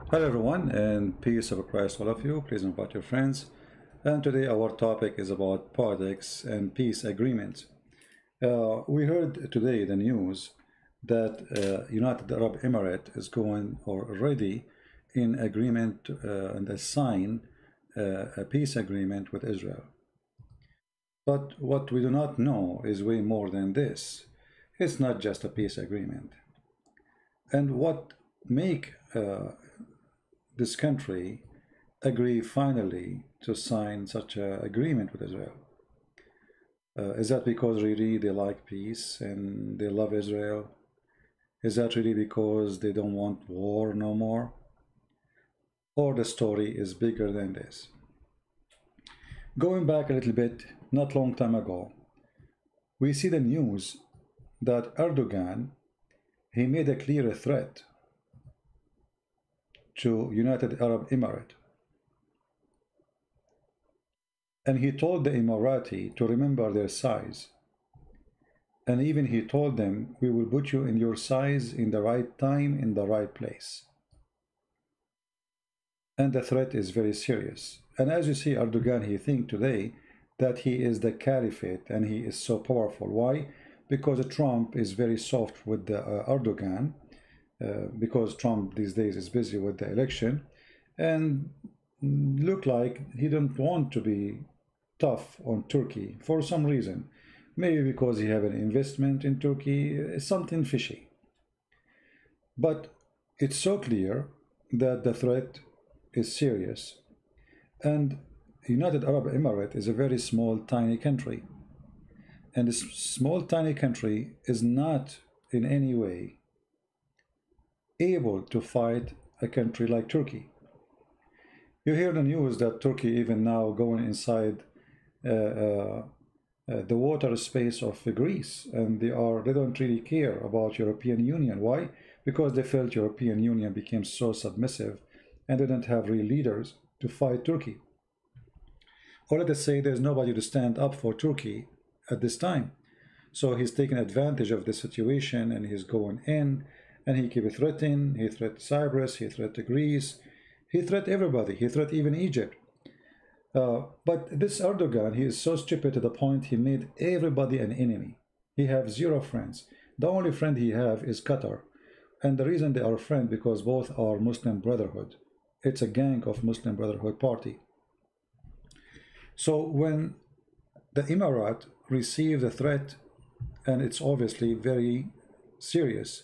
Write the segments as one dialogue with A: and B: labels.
A: Hello everyone, and peace of Christ all of you. Please invite your friends. And today our topic is about politics and peace agreements. We heard today the news that United Arab Emirates is going or already in agreement and sign a peace agreement with Israel. But what we do not know is way more than this. It's not just a peace agreement. And what make this country agree finally to sign such an agreement with Israel? Is that because really they like peace and they love Israel? Is that really because they don't want war no more? Or the story is bigger than this? Going back a little bit, not long time ago, we see the news that Erdogan, he made a clear threat to United Arab Emirates. And he told the Emirati to remember their size. And even he told them, we will put you in your size in the right time, in the right place. And the threat is very serious. And as you see, Erdogan, he thinks today that he is the caliphate and he is so powerful. Why? Because Trump is very soft with the Erdogan, because Trump these days is busy with the election and look like he don't want to be tough on Turkey for some reason. Maybe because he have an investment in Turkey, something fishy. But it's so clear that the threat is serious. And United Arab Emirates is a very small, tiny country. And this small, tiny country is not in any way able to fight a country like Turkey. You hear the news that Turkey even now going inside the water space of Greece, and they don't really care about European Union. Why? Because they felt European Union became so submissive and they didn't have real leaders to fight Turkey. Or let us say there's nobody to stand up for Turkey at this time. So he's taking advantage of the situation and he's going in and he keep threatening. He threatened Cyprus, he threatened Greece, he threatened everybody, he threatened even Egypt. But this Erdogan, he is so stupid to the point he made everybody an enemy. He have zero friends. The only friend he have is Qatar. And the reason they are friends because both are Muslim Brotherhood. It's a gang of Muslim Brotherhood party. So when the Emirate received the threat, and it's obviously very serious,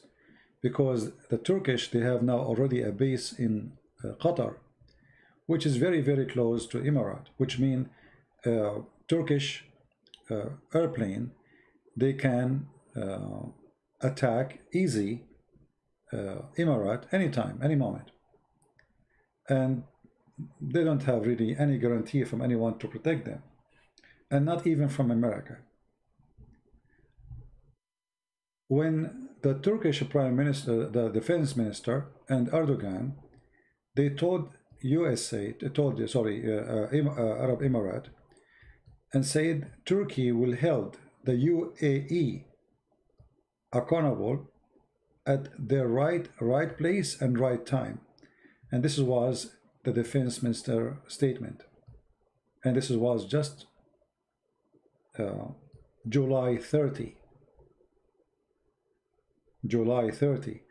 A: because the Turkish, they have now already a base in Qatar, which is very, very close to Emirate, which means Turkish airplane, they can attack easy Emirate anytime, any moment. And they don't have really any guarantee from anyone to protect them, and not even from America. When the Turkish Prime Minister, the Defense Minister, and Erdogan, they told Arab Emirate, and said Turkey will hold the UAE accountable at their right place and right time. And this was the Defense Minister statement. And this was just July 30. July 30,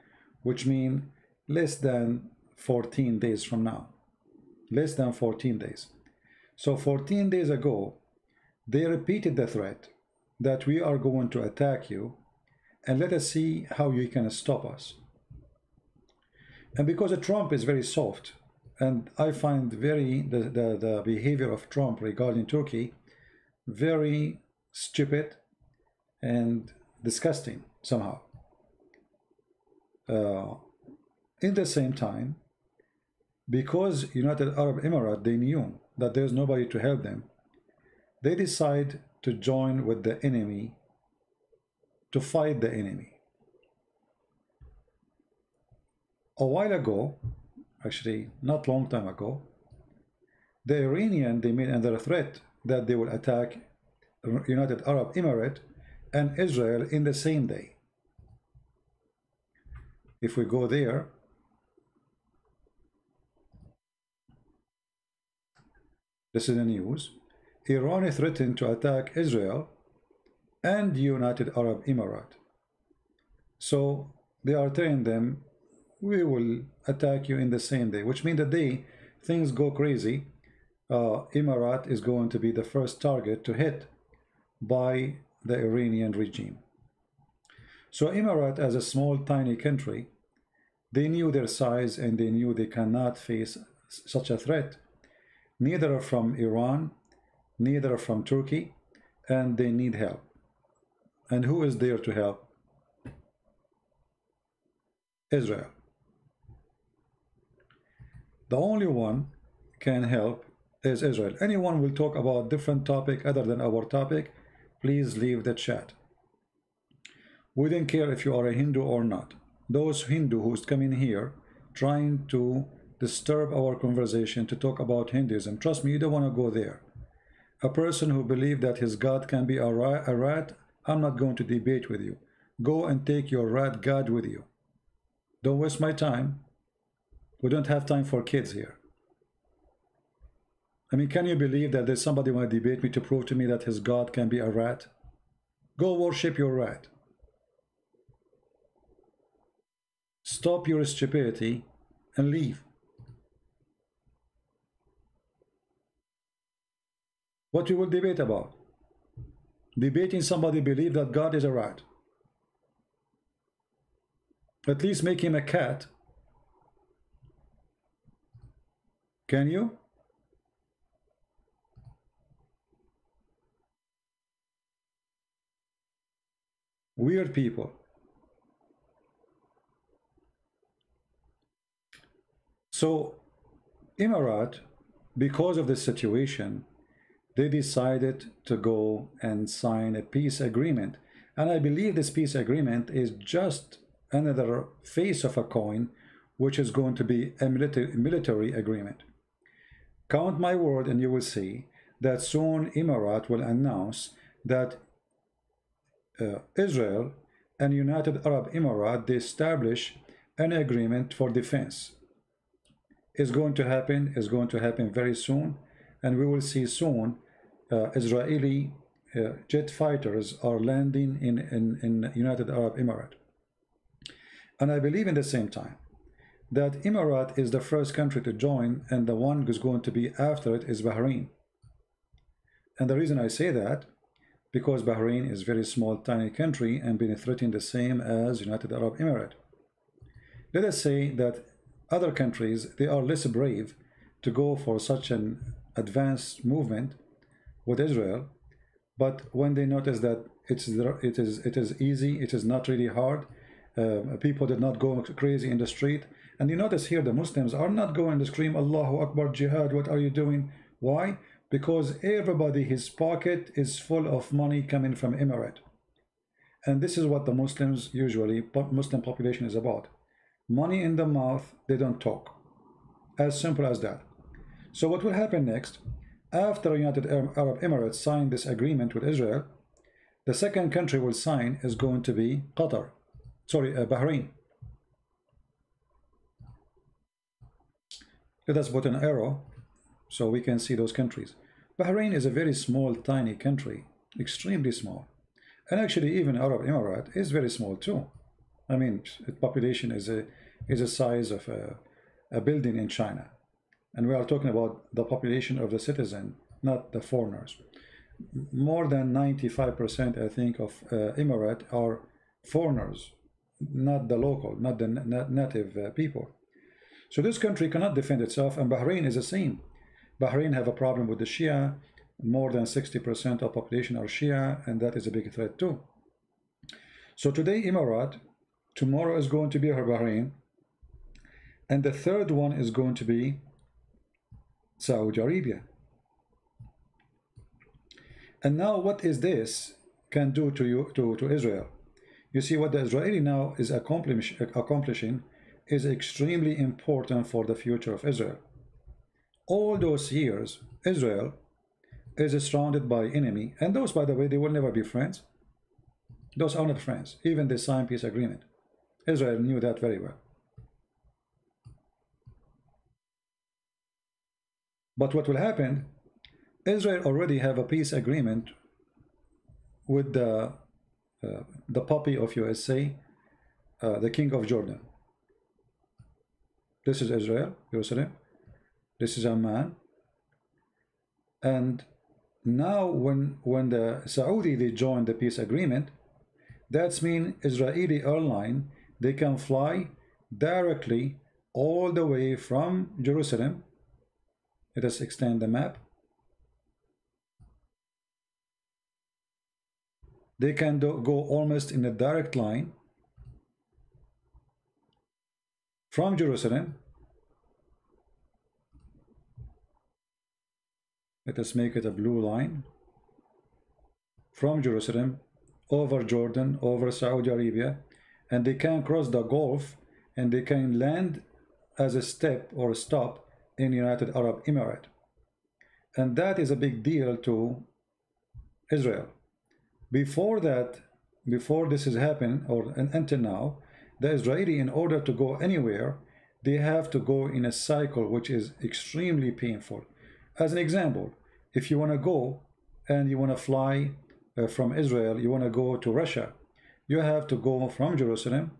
A: which means less than 14 days from now. Less than 14 days. So 14 days ago, they repeated the threat that we are going to attack you and let us see how you can stop us. And because Trump is very soft, and I find the behavior of Trump regarding Turkey very stupid and disgusting somehow. In the same time, because United Arab Emirates, they knew that there's nobody to help them, they decide to join with the enemy to fight the enemy. A while ago, actually not long time ago, the Iranian, they made another threat that they will attack United Arab Emirates and Israel in the same day. If we go there, This is the news. Iran threatened to attack Israel and United Arab Emirates. So they are telling them, we will attack you in the same day, which means the day things go crazy, Emirat is going to be the first target to hit by the Iranian regime. So Emirat, as a small tiny country, they knew their size and they knew they cannot face such a threat, neither from Iran, neither from Turkey, and they need help. And who is there to help? Israel. The only one can help is Israel. Anyone will talk about different topic other than our topic, please leave the chat. We don't care if you are a Hindu or not. Those Hindu who's coming here trying to disturb our conversation to talk about Hinduism, trust me, you don't want to go there. A person who believes that his God can be a rat, I'm not going to debate with you. Go and take your rat God with you. Don't waste my time. We don't have time for kids here. I mean, can you believe that there's somebody who want to debate me to prove to me that his God can be a rat? Go worship your rat. Stop your stupidity and leave. What we will debate about? Debating somebody believe that God is a rat. At least make him a cat. Can you? Weird people. So, Emirat, because of this situation, they decided to go and sign a peace agreement. And I believe this peace agreement is just another face of a coin, which is going to be a military agreement. Count my word and you will see that soon Emirat will announce that Israel and United Arab Emirates, they establish an agreement for defense. Is going to happen very soon, and we will see soon Israeli jet fighters are landing in United Arab Emirates. And I believe in the same time that Emirat is the first country to join, and the one who's going to be after it is Bahrain. And the reason I say that, because Bahrain is a very small, tiny country and being threatened the same as United Arab Emirates. Let us say that other countries, they are less brave to go for such an advanced movement with Israel, but when they notice that it is easy, it is not really hard, people did not go crazy in the street, and you notice here the Muslims are not going to scream Allahu Akbar, jihad, what are you doing? Why? Because everybody, his pocket is full of money coming from Emirates, and this is what the Muslims usually, Muslim population is about. Money in the mouth, they don't talk. As simple as that. So what will happen next? After United Arab Emirates sign this agreement with Israel, the second country will sign is going to be Bahrain. Let us put an arrow so we can see those countries. Bahrain is a very small, tiny country, extremely small. And actually even Arab Emirates is very small too. I mean, its population is a size of a building in China. And we are talking about the population of the citizen, not the foreigners. More than 95%, I think, of Emirate are foreigners, not the local, not the native people. So this country cannot defend itself, and Bahrain is the same. Bahrain have a problem with the Shia. More than 60% of population are Shia, and that is a big threat too. So today Emirate, tomorrow is going to be Bahrain, and the third one is going to be Saudi Arabia. And now what is this can do to Israel? You see, what the Israeli now is accomplishing is extremely important for the future of Israel. All those years, Israel is surrounded by enemy, and those, by the way, they will never be friends. Those are not friends. Even they signed peace agreement. Israel knew that very well. But what will happen Israel already have a peace agreement with the puppy of USA, the king of Jordan. This is Israel, Jerusalem. This is Amman. And now when the Saudi they join the peace agreement, that's mean Israeli airline they can fly directly all the way from Jerusalem. Let us extend the map. They can go almost in a direct line from Jerusalem. Let us make it a blue line. From Jerusalem, over Jordan, over Saudi Arabia, and they can cross the Gulf, and they can land as a step or a stop in United Arab Emirates. And that is a big deal to Israel. Before that, before this has happened, or until now, the Israeli, in order to go anywhere, they have to go in a cycle which is extremely painful. As an example, if you want to go and you want to fly from Israel, you want to go to Russia, you have to go from Jerusalem,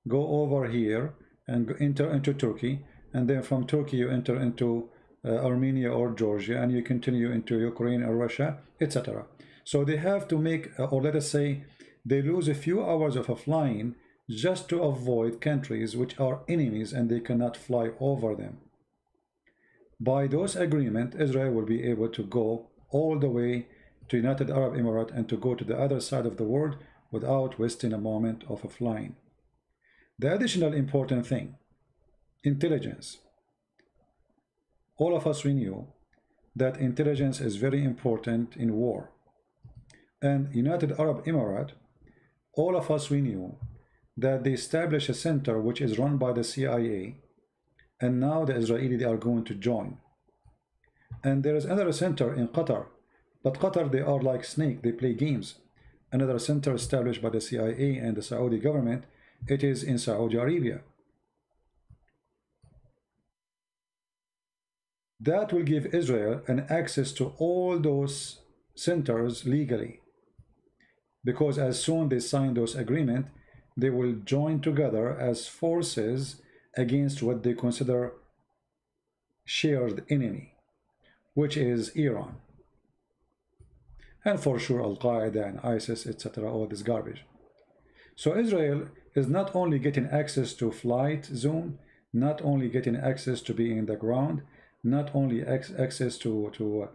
A: go over here and enter into Turkey, and then from Turkey you enter into Armenia or Georgia, and you continue into Ukraine or Russia, etc. So they have to make, or let us say, they lose a few hours of a flying just to avoid countries which are enemies and they cannot fly over them. By those agreements, Israel will be able to go all the way to United Arab Emirates and to go to the other side of the world without wasting a moment of a flying. The additional important thing, intelligence. All of us, we knew that intelligence is very important in war. And United Arab Emirates, all of us, we knew that they established a center which is run by the CIA, and now the Israeli they are going to join. And there is another center in Qatar, but Qatar they are like snake, they play games. Another center established by the CIA and the Saudi government, it is in Saudi Arabia. That will give Israel an access to all those centers legally, because as soon they sign those agreements, they will join together as forces against what they consider shared enemy, which is Iran. And for sure Al-Qaeda and ISIS, etc., all this garbage. So Israel is not only getting access to flight zone, not only getting access to being in the ground, not only access to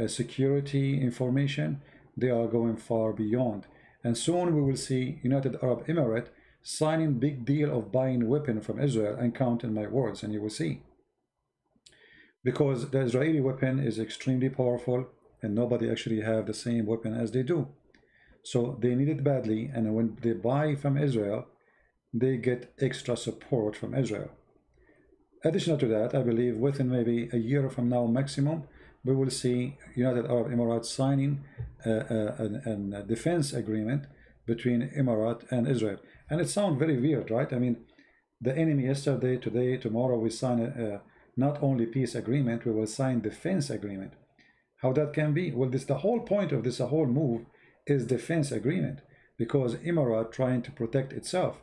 A: security information, they are going far beyond. And soon we will see United Arab Emirates signing big deal of buying weapon from Israel, and count in my words, and you will see. Because the Israeli weapon is extremely powerful and nobody actually have the same weapon as they do. So they need it badly, and when they buy from Israel, they get extra support from Israel. Additional to that, I believe within maybe a year from now maximum, we will see United Arab Emirates signing a defense agreement between Emirates and Israel. And it sounds very weird, right? I mean, the enemy yesterday, today, tomorrow, we sign not only peace agreement, we will sign defense agreement. How that can be? Well, this the whole point of this whole move is defense agreement, because Emirates trying to protect itself.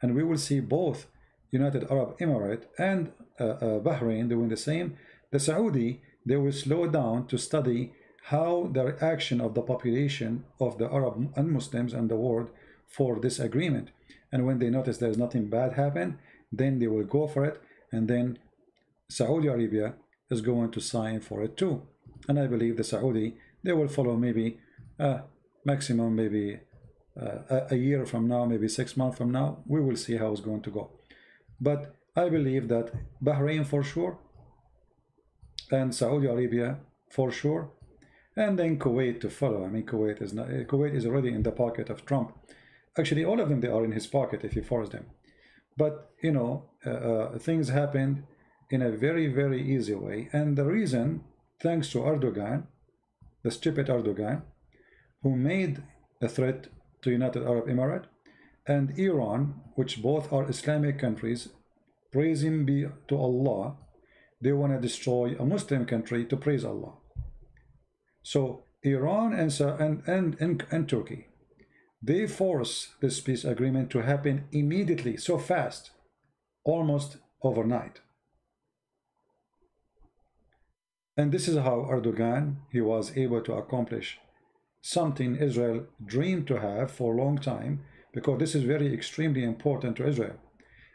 A: And we will see both United Arab Emirates and Bahrain doing the same. The Saudi, they will slow down to study how the reaction of the population of the Arab and Muslims and the world for this agreement. And when they notice there's nothing bad happen, then they will go for it, and then Saudi Arabia is going to sign for it too. And I believe the Saudi, they will follow maybe maximum maybe a year from now, maybe 6 months from now. We will see how it's going to go. But I believe that Bahrain for sure, and Saudi Arabia for sure, and then Kuwait to follow. I mean, Kuwait is already in the pocket of Trump. Actually, all of them, they are in his pocket if you force them. But, you know, things happened in a very, very easy way. And the reason, thanks to Erdogan, the stupid Erdogan, who made a threat to United Arab Emirates, and Iran, which both are Islamic countries, praise him be to Allah, they want to destroy a Muslim country to praise Allah. So Iran and Turkey, they force this peace agreement to happen immediately, so fast, almost overnight. And this is how Erdogan, he was able to accomplish something Israel dreamed to have for a long time, because this is very extremely important to Israel.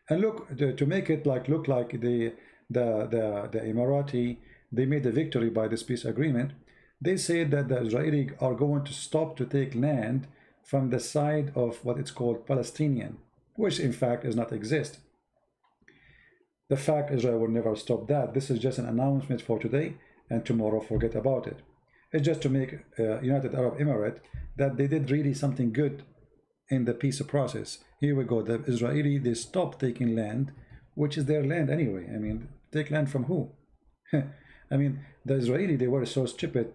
A: And look, to make it like look like the Emirati, they made a victory by this peace agreement. They said that the Israelis are going to stop to take land from the side of what it's called Palestinian, which in fact does not exist. The fact Israel will never stop that. This is just an announcement for today, and tomorrow forget about it. It's just to make United Arab Emirates that they did really something good in the peace process. Here we go. The Israeli, they stopped taking land, which is their land anyway. I mean, take land from who? I mean, the Israeli, they were so stupid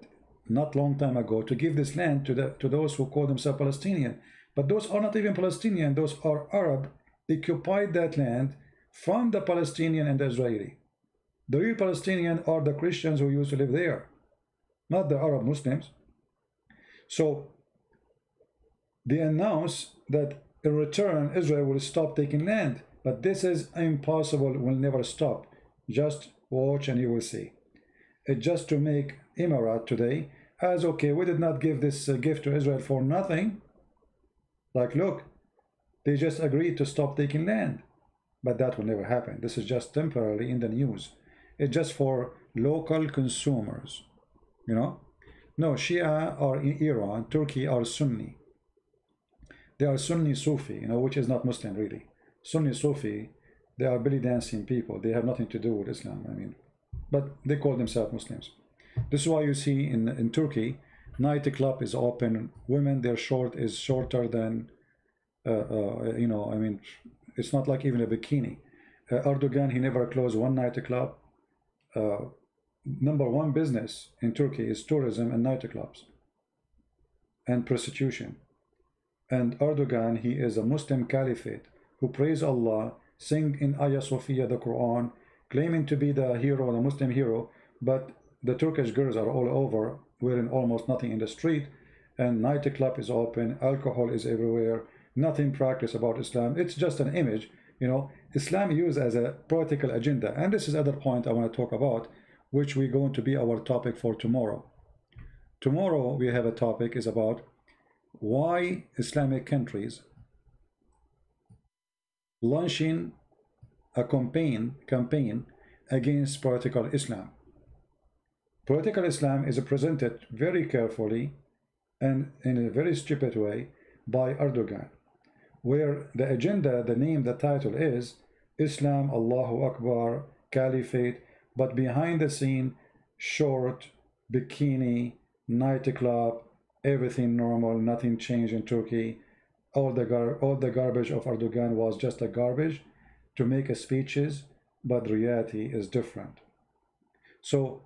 A: not long time ago to give this land to those who call themselves Palestinian. But those are not even Palestinian. Those are Arab, occupied that land from the Palestinian and the Israeli. The real Palestinian are the Christians who used to live there, not the Arab Muslims. So they announce that in return Israel will stop taking land, but this is impossible, will never stop. Just watch and you will see. It's just to make Emirat today as, okay, we did not give this gift to Israel for nothing. Like, look, they just agreed to stop taking land, but that will never happen. This is just temporarily in the news. It's just for local consumers, you know. No, Shia are in Iran, Turkey are Sunni. They are Sunni Sufi, you know, which is not Muslim really. Sunni Sufi, they are belly dancing people. They have nothing to do with Islam, I mean, but they call themselves Muslims. This is why you see in Turkey, nightclub is open. Women, their short is shorter than, you know, I mean, it's not like even a bikini. Erdogan, he never closed one nightclub. Number one business in Turkey is tourism and nightclubs and prostitution. And Erdogan, he is a Muslim caliphate who praise Allah, sing in Ayah Sophia, the Quran, claiming to be the hero, the Muslim hero, but the Turkish girls are all over, wearing almost nothing in the street, and nightclub is open, alcohol is everywhere, nothing practiced about Islam. It's just an image, you know. Islam used as a political agenda, and this is other point I want to talk about, which we're going to be our topic for tomorrow. Tomorrow we have a topic is about why Islamic countries launching a campaign against political Islam. Political Islam is presented very carefully and in a very stupid way by Erdogan, where the agenda, the name, the title is Islam, Allahu Akbar, Caliphate, but behind the scene, short, bikini, nightclub, everything normal, nothing changed in Turkey. All the garbage of Erdogan was just a garbage to make speeches, but the reality is different. So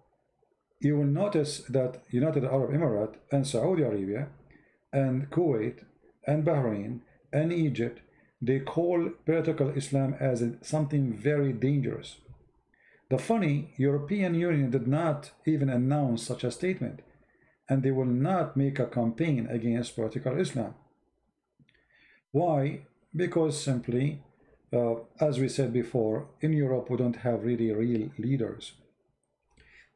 A: you will notice that United Arab Emirates and Saudi Arabia and Kuwait and Bahrain and Egypt, they call political Islam as something very dangerous. The funny, European Union did not even announce such a statement, and they will not make a campaign against political Islam. Why? Because simply, as we said before, in Europe we don't have really real leaders.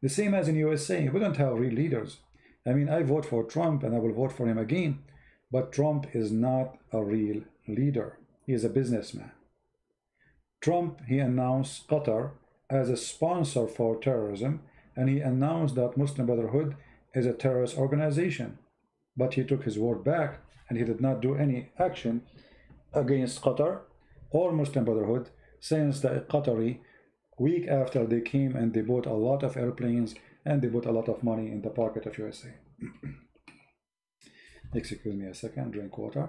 A: The same as in USA, we don't have real leaders. I mean, I vote for Trump and I will vote for him again, but Trump is not a real leader. He is a businessman. Trump, he announced Qatar as a sponsor for terrorism, and he announced that Muslim Brotherhood is a terrorist organization. But he took his word back and he did not do any action against Qatar or Muslim Brotherhood since the Qatari, week after they came and they bought a lot of airplanes and they put a lot of money in the pocket of USA. Excuse me a second, drink water.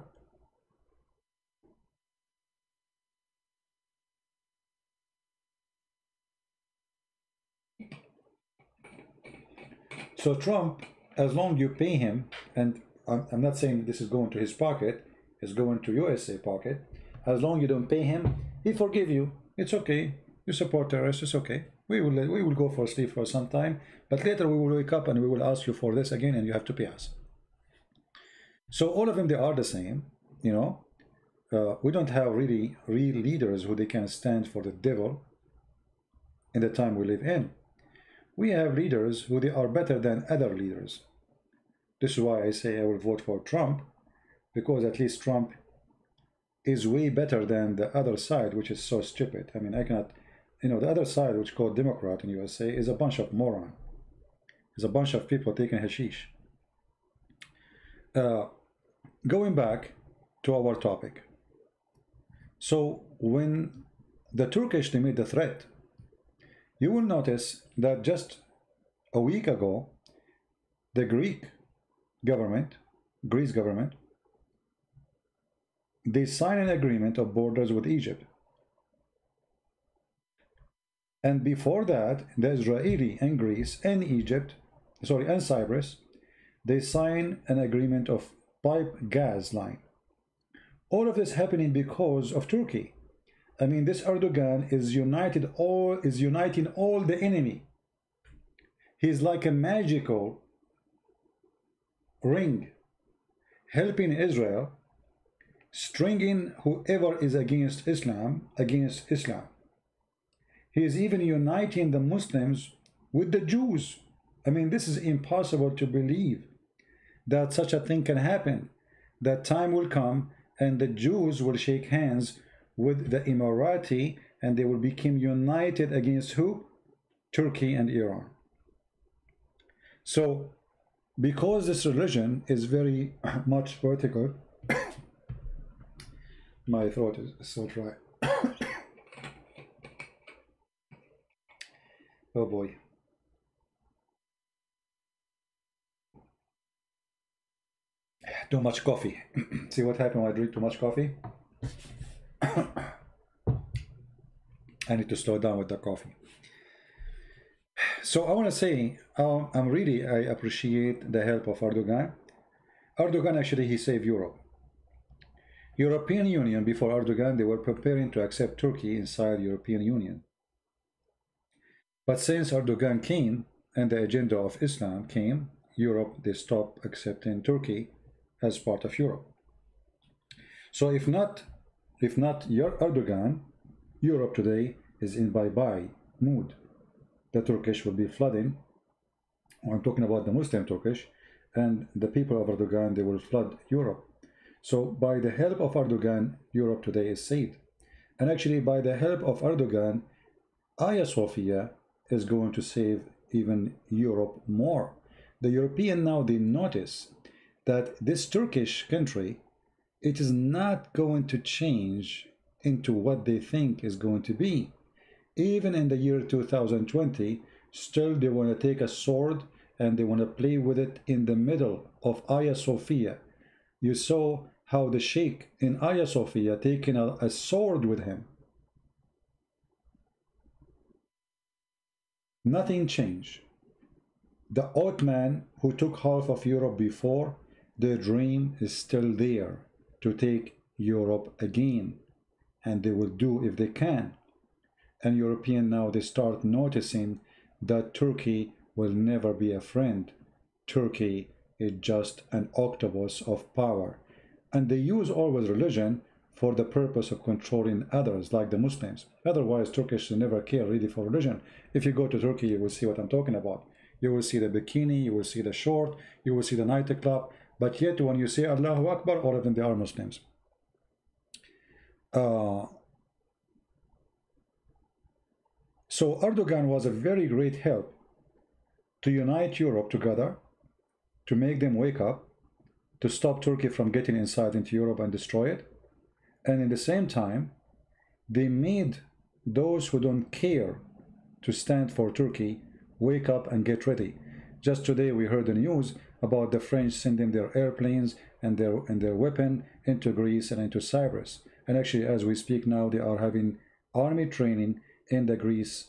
A: So Trump, as long you pay him, and I'm not saying this is going to his pocket, it's going to USA pocket, as long you don't pay him, he forgive you. It's okay. You support terrorists, it's okay. we will go for sleep for some time, but later we will wake up and we will ask you for this again, and you have to pay us. So all of them, they are the same, you know. We don't have really real leaders who they can stand for the devil in the time we live in. We have leaders who they are better than other leaders. This is why I say I will vote for Trump, because at least Trump is way better than the other side, which is so stupid. I mean, I cannot, you know, the other side, which is called Democrat in USA, is a bunch of moron. It's a bunch of people taking hashish. Going back to our topic. So when the Turkish, they made the threat, you will notice that just a week ago, the Greece government, they signed an agreement of borders with Egypt. And before that, the Israeli and Greece and and Cyprus, they signed an agreement of pipe gas line. All of this happening because of Turkey. I mean, this Erdogan is uniting all the enemy. He's like a magical ring, helping Israel, stringing whoever is against Islam. He is even uniting the Muslims with the Jews. I mean, this is impossible to believe that such a thing can happen. That time will come and the Jews will shake hands with the Emirati and they will become united against who? Turkey and Iran. So, because this religion is very much vertical, my throat is so dry. Oh boy. Too much coffee. See what happened when I drink too much coffee? I need to slow down with the coffee. So I want to say, I appreciate the help of Erdogan. Erdogan, actually, he saved Europe. European Union, before Erdogan, they were preparing to accept Turkey inside European Union. But since Erdogan came and the agenda of Islam came, Europe, they stopped accepting Turkey as part of Europe. So if not Erdogan, Europe today is in bye-bye mood. The Turkish will be flooding. I'm talking about the Muslim Turkish, and the people of Erdogan, they will flood Europe. So by the help of Erdogan, Europe today is saved. And actually by the help of Erdogan, Hagia Sophia is going to save even Europe more. The European now, they notice that this Turkish country, it is not going to change into what they think is going to be. Even in the year 2020, still they want to take a sword and they want to play with it in the middle of Hagia Sophia. You saw how the sheikh in Hagia Sophia taking a sword with him. Nothing changed. The Ottoman who took half of Europe before, their dream is still there to take Europe again, and they will do if they can. And European now, they start noticing that Turkey will never be a friend. Turkey is just an octopus of power, and they use always religion for the purpose of controlling others, like the Muslims. Otherwise, Turkish never care really for religion. If you go to Turkey, you will see what I'm talking about. You will see the bikini, you will see the short, you will see the nightclub, but yet when you say Allahu Akbar, all of them, they are Muslims. So Erdogan was a very great help to unite Europe together, to make them wake up, to stop Turkey from getting inside into Europe and destroy it. And in the same time, they made those who don't care to stand for Turkey wake up and get ready. Just today we heard the news about the French sending their airplanes and their weapon into Greece and into Cyprus. And actually, as we speak now, they are having army training in the Greece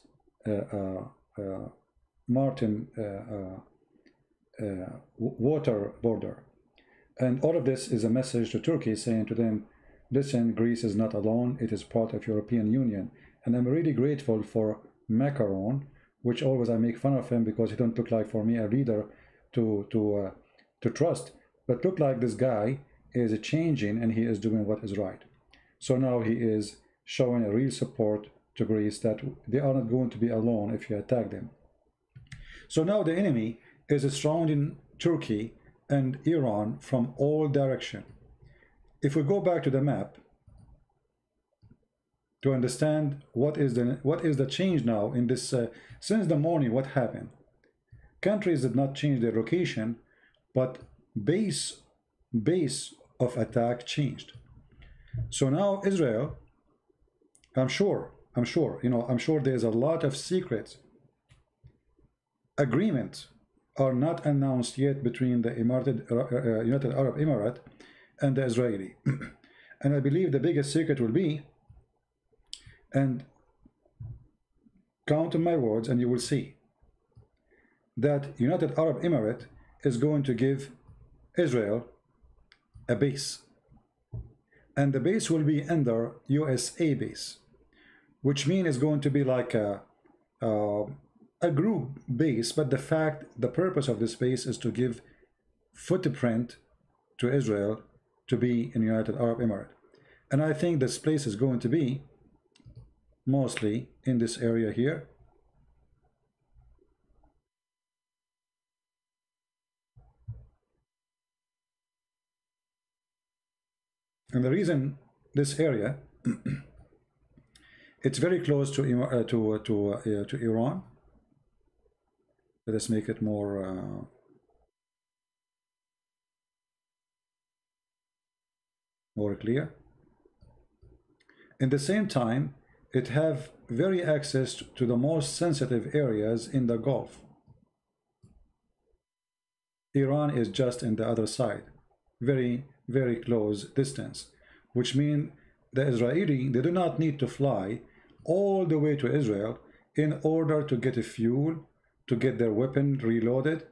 A: water border. And all of this is a message to Turkey saying to them, listen, Greece is not alone, it is part of European Union. And I'm really grateful for Macron which always I make fun of him because he don't look like for me a leader to trust, but look like this guy is changing and he is doing what is right. So now he is showing a real support to Greece that they are not going to be alone if you attack them. So now the enemy is surrounding Turkey and Iran from all directions. If we go back to the map to understand what is the change now in this since the morning, what happened? Countries did not change their location, but base of attack changed. So now Israel, I'm sure, I'm sure there's a lot of secrets agreements are not announced yet between the United Arab Emirates and the Israeli. And I believe the biggest secret will be, and count on my words and you will see, that United Arab Emirates is going to give Israel a base. And the base will be under USA base, which means it's going to be like a group base, but the purpose of this base is to give footprint to Israel to be in United Arab Emirates. And I think this place is going to be mostly in this area here. And the reason this area, it's very close to Iran. Let us make it more clear. In the same time, it have very access to the most sensitive areas in the Gulf. Iran is just in the other side, very, very close distance, which means the Israeli, they do not need to fly all the way to Israel in order to get a fuel, to get their weapon reloaded,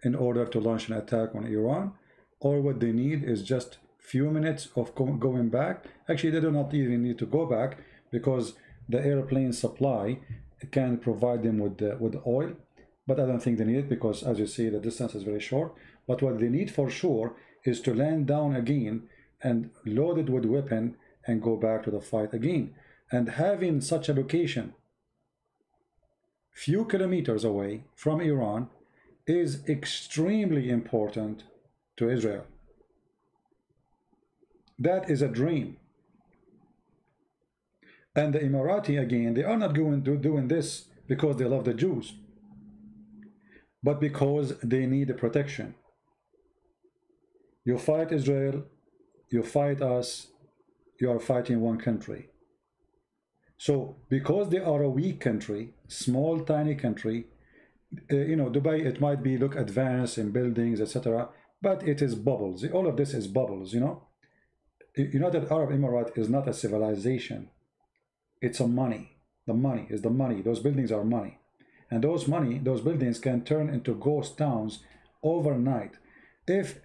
A: in order to launch an attack on Iran. Or what they need is just few minutes of going back. Actually, they do not even need to go back, because the airplane supply can provide them with oil. But I don't think they need it, because as you see, the distance is very short. But what they need for sure is to land down again and load it with weapon and go back to the fight again. And having such a location few kilometers away from Iran is extremely important to Israel. That is a dream. And the Emirati, again, they are not going to doing this because they love the Jews, but because they need the protection. You fight Israel, you fight us, you are fighting one country. So because they are a weak country, small, tiny country, Dubai, it might be look advanced in buildings, etc., but it is bubbles. All of this is bubbles, United Arab Emirates is not a civilization. It's a money. The money is the money. Those buildings are money. And those buildings can turn into ghost towns overnight. If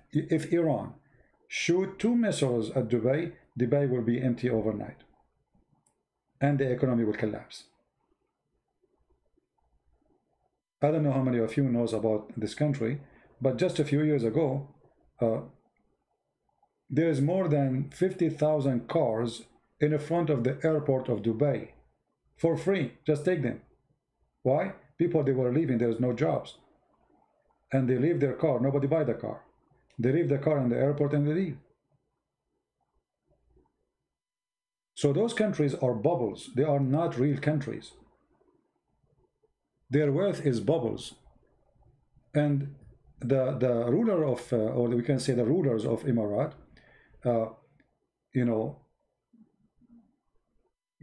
A: Iran shoot 2 missiles at Dubai, Dubai will be empty overnight. And the economy will collapse. I don't know how many of you knows about this country, but just a few years ago, there is more than 50,000 cars in the front of the airport of Dubai for free. Just take them. Why? People, they were leaving, there's no jobs. And they leave their car, nobody buy the car. They leave the car in the airport and they leave. So those countries are bubbles. They are not real countries. Their wealth is bubbles. And the ruler of, or we can say the rulers of Emirat,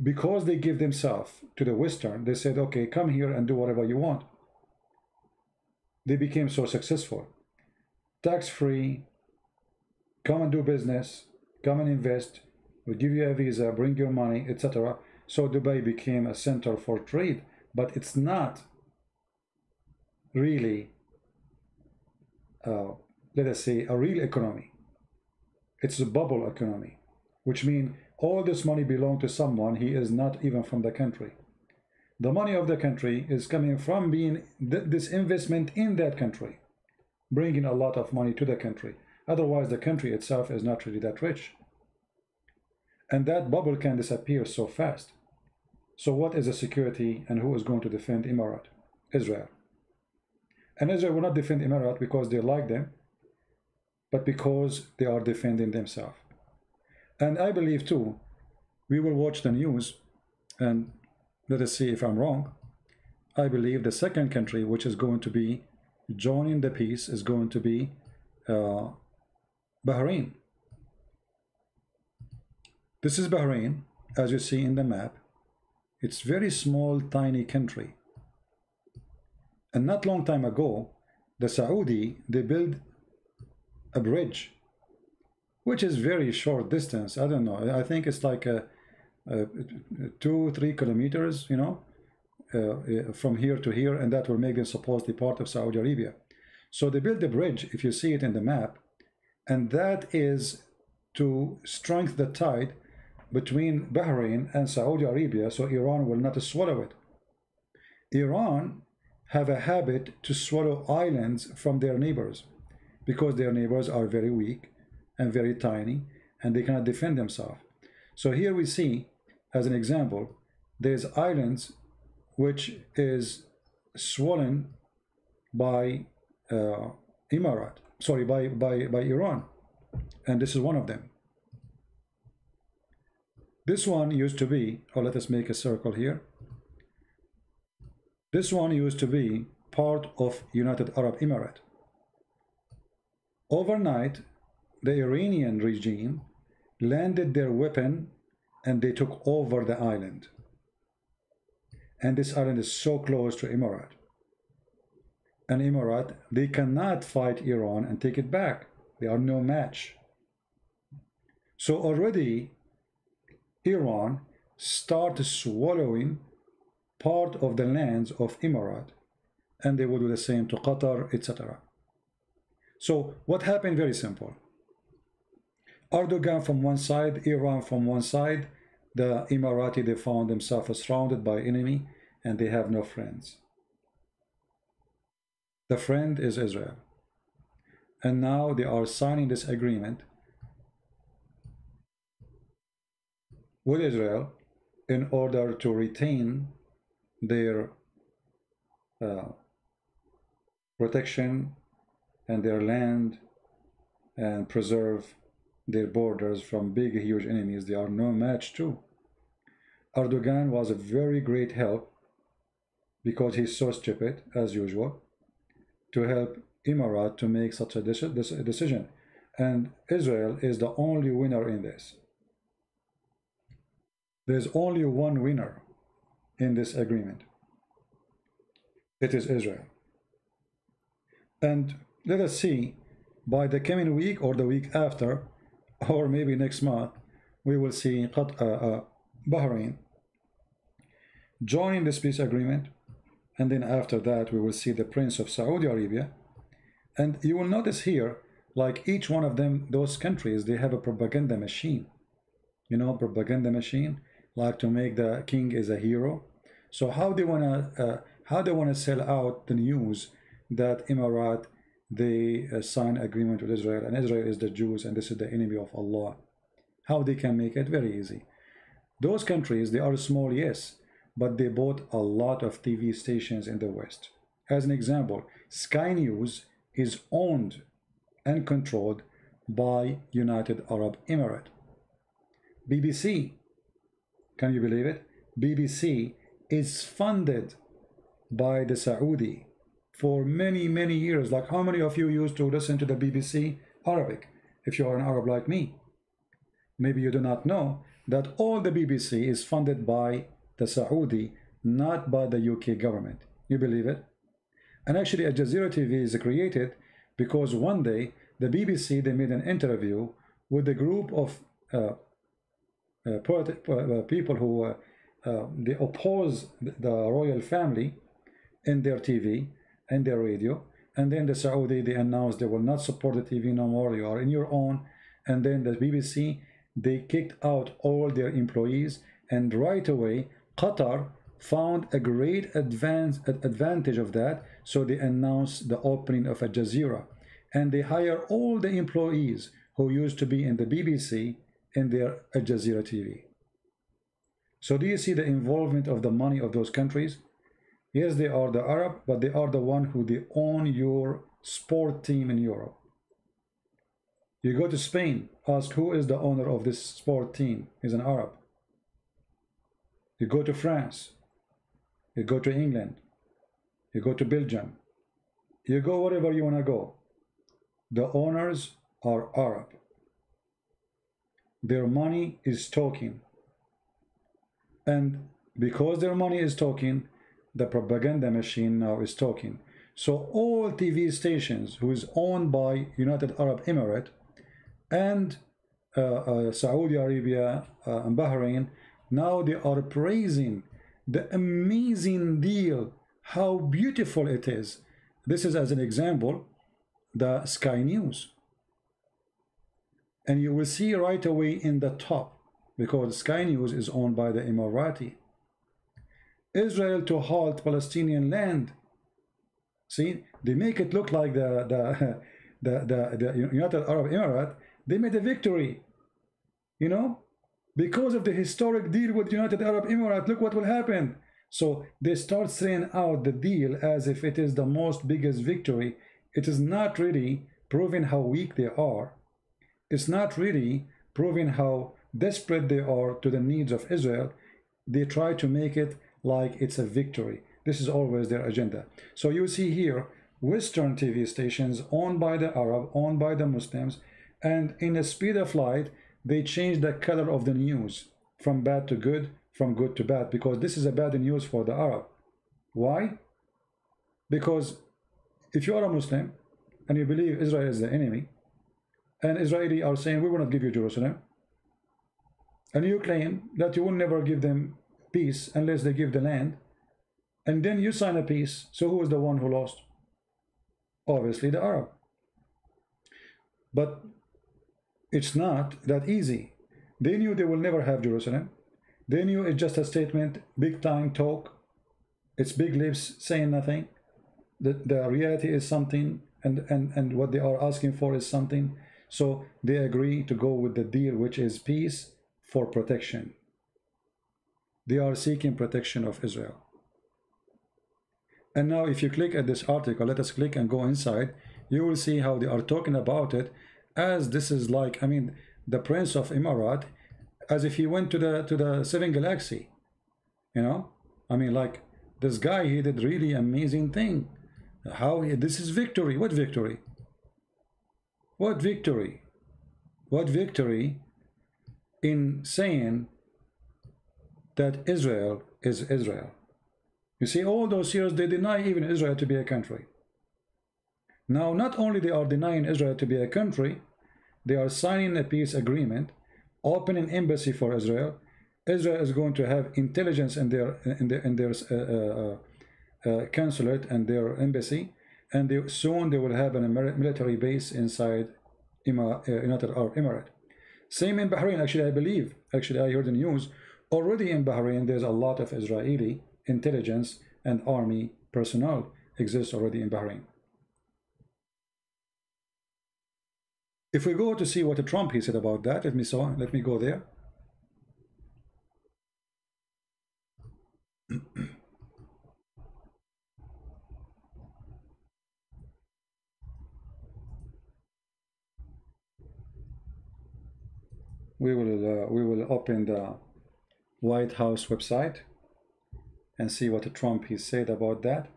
A: because they give themselves to the Western, they said, okay, come here and do whatever you want. They became so successful. Tax-free, come and do business, come and invest, we'll give you a visa, bring your money, etc. So Dubai became a center for trade, but it's not really, let us say, a real economy. It's a bubble economy, which means all this money belongs to someone, he is not even from the country. The money of the country is coming from being this investment in that country, bringing a lot of money to the country. Otherwise, the country itself is not really that rich. And that bubble can disappear so fast. So what is the security and who is going to defend Emirat? Israel. And Israel will not defend Emirat because they like them, but because they are defending themselves. And I believe too, we will watch the news and let us see if I'm wrong. I believe the second country which is going to be joining the peace is going to be Bahrain. This is Bahrain, as you see in the map. It's very small, tiny country. And not long time ago, the Saudi, they built a bridge, which is very short distance. I don't know. I think it's like 2-3 kilometers, you know, from here to here, and that will make them supposedly part of Saudi Arabia. So they built the bridge, if you see it in the map, and that is to strengthen the tide between Bahrain and Saudi Arabia, so Iran will not swallow it. Iran have a habit to swallow islands from their neighbors because their neighbors are very weak and very tiny and they cannot defend themselves. So here we see, as an example, there's islands which is swollen by Emirat, sorry, by Iran, and this is one of them. This one used to be, or let us make a circle here. This one used to be part of United Arab Emirates. Overnight, the Iranian regime landed their weapon and they took over the island. And this island is so close to Emirat. And Emirat, they cannot fight Iran and take it back. They are no match. So already Iran started swallowing part of the lands of Emirat, and they will do the same to Qatar, etc. So what happened? Very simple. Erdogan from one side, Iran from one side, the Emirati, they found themselves surrounded by enemy and they have no friends. The friend is Israel. And now they are signing this agreement with Israel in order to retain their protection and their land and preserve their borders from big, huge enemies they are no match to. Erdogan was a very great help because he's so stupid, as usual, to help Emirat to make such a decision. And Israel is the only winner in this. There's only one winner in this agreement. It is Israel. And let us see, by the coming week or the week after, or maybe next month, we will see Bahrain joining this peace agreement, and then after that we will see the Prince of Saudi Arabia. And you will notice here, like each one of them, those countries, they have a propaganda machine. You know, propaganda machine, like to make the king is a hero. So how they wanna sell out the news that Emirat, they sign agreement with Israel, and Israel is the Jews and this is the enemy of Allah. How they can make it? Very easy. Those countries, they are small, yes, but they bought a lot of TV stations in the West. As an example, Sky News is owned and controlled by United Arab Emirates. BBC, can you believe it? BBC is funded by the Saudi for many, many years. Like, how many of you used to listen to the BBC Arabic? If you are an Arab like me, maybe you do not know that all the BBC is funded by the Saudi, not by the UK government. You believe it? And actually, Al Jazeera TV is created because one day the BBC, they made an interview with a group of people who they oppose the royal family in their TV and their radio. And then the Saudi, they announced they will not support the TV no more. You are in your own. And then the BBC, they kicked out all their employees, and right away Qatar found a great advantage of that, so they announced the opening of Al Jazeera, and they hire all the employees who used to be in the BBC in their Al Jazeera TV. So do you see the involvement of the money of those countries? Yes, they are the Arab, but they are the one who they own your sport team in Europe. You go to Spain, ask who is the owner of this sport team. He's an Arab. You go to France, you go to England, you go to Belgium, you go wherever you want to go. The owners are Arab. Their money is talking. And because their money is talking, the propaganda machine now is talking. So all TV stations who is owned by United Arab Emirates and Saudi Arabia and Bahrain, now they are praising the amazing deal, how beautiful it is. This is, as an example, the Sky News. And you will see right away in the top, because Sky News is owned by the Emirati. Israel to halt Palestinian land. See, they make it look like the United Arab Emirates, they made a victory, you know, because of the historic deal with United Arab Emirates. Look what will happen. So they start saying out the deal as if it is the most biggest victory. It is not really proving how weak they are. It's not really proving how desperate they are to the needs of Israel. They try to make it like it's a victory. This is always their agenda. So you see here Western TV stations owned by the Arab, owned by the Muslims, and in the speed of light they change the color of the news from bad to good, from good to bad, because this is a bad news for the Arab. Why? Because if you are a Muslim and you believe Israel is the enemy, and Israeli are saying we will not give you Jerusalem, and you claim that you will never give them peace unless they give the land, and then you sign a peace, so who is the one who lost? Obviously the Arab. But it's not that easy. They knew they will never have Jerusalem. They knew it's just a statement, big time talk. It's big lips saying nothing. The reality is something, and what they are asking for is something. So they agree to go with the deal, which is peace for protection. They are seeking protection of Israel. And now if you click at this article, let us click and go inside, you will see how they are talking about it as this is like, I mean, the Prince of Emirat, as if he went to the seven galaxy, you know. I mean, like, this guy, he did really amazing thing. This is victory. What victory? What victory? What victory in saying that Israel is Israel? You see, all those years they deny even Israel to be a country. Now, not only they are denying Israel to be a country, they are signing a peace agreement, opening embassy for Israel. Israel is going to have intelligence in their consulate and their embassy, and soon they will have a military base inside United Arab Emirates. Same in Bahrain. Actually, I believe, actually I heard the news, already in Bahrain there's a lot of Israeli intelligence and army personnel exists already in Bahrain. If we go to see what Trump he said about that, let me go there. We will open the White House website and see what Trump he said about that.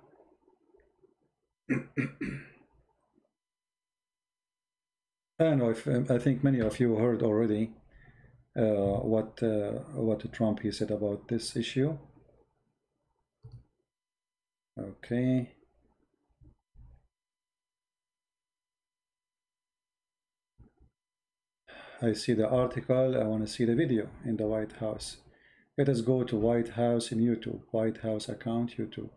A: And I think many of you heard already what Trump he said about this issue. Okay. I see the article. I want to see the video in the White House. Let us go to White House in YouTube. White House account, YouTube.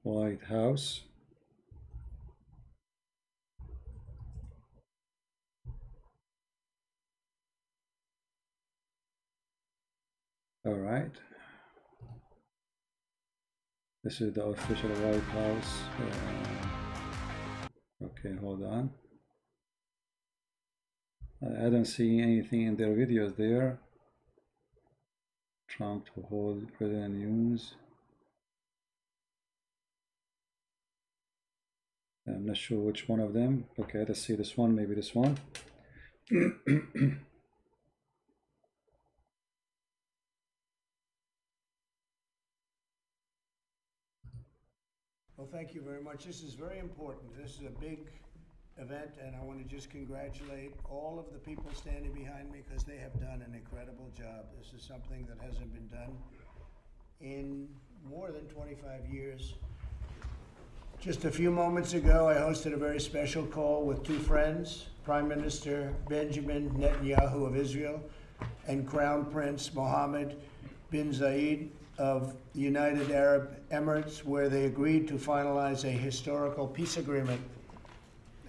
A: White House. All right. This is the official White House. Okay, hold on. I don't see anything in their videos there. Trump to hold President News. I'm not sure which one of them. Okay, let's see this one, maybe this one.
B: Well, thank you very much. This is very important. This is a big event, and I want to just congratulate all of the people standing behind me because they have done an incredible job. This is something that hasn't been done in more than 25 years. Just a few moments ago, I hosted a very special call with two friends, Prime Minister Benjamin Netanyahu of Israel and Crown Prince Mohammed bin Zayed of the United Arab Emirates, where they agreed to finalize a historical peace agreement.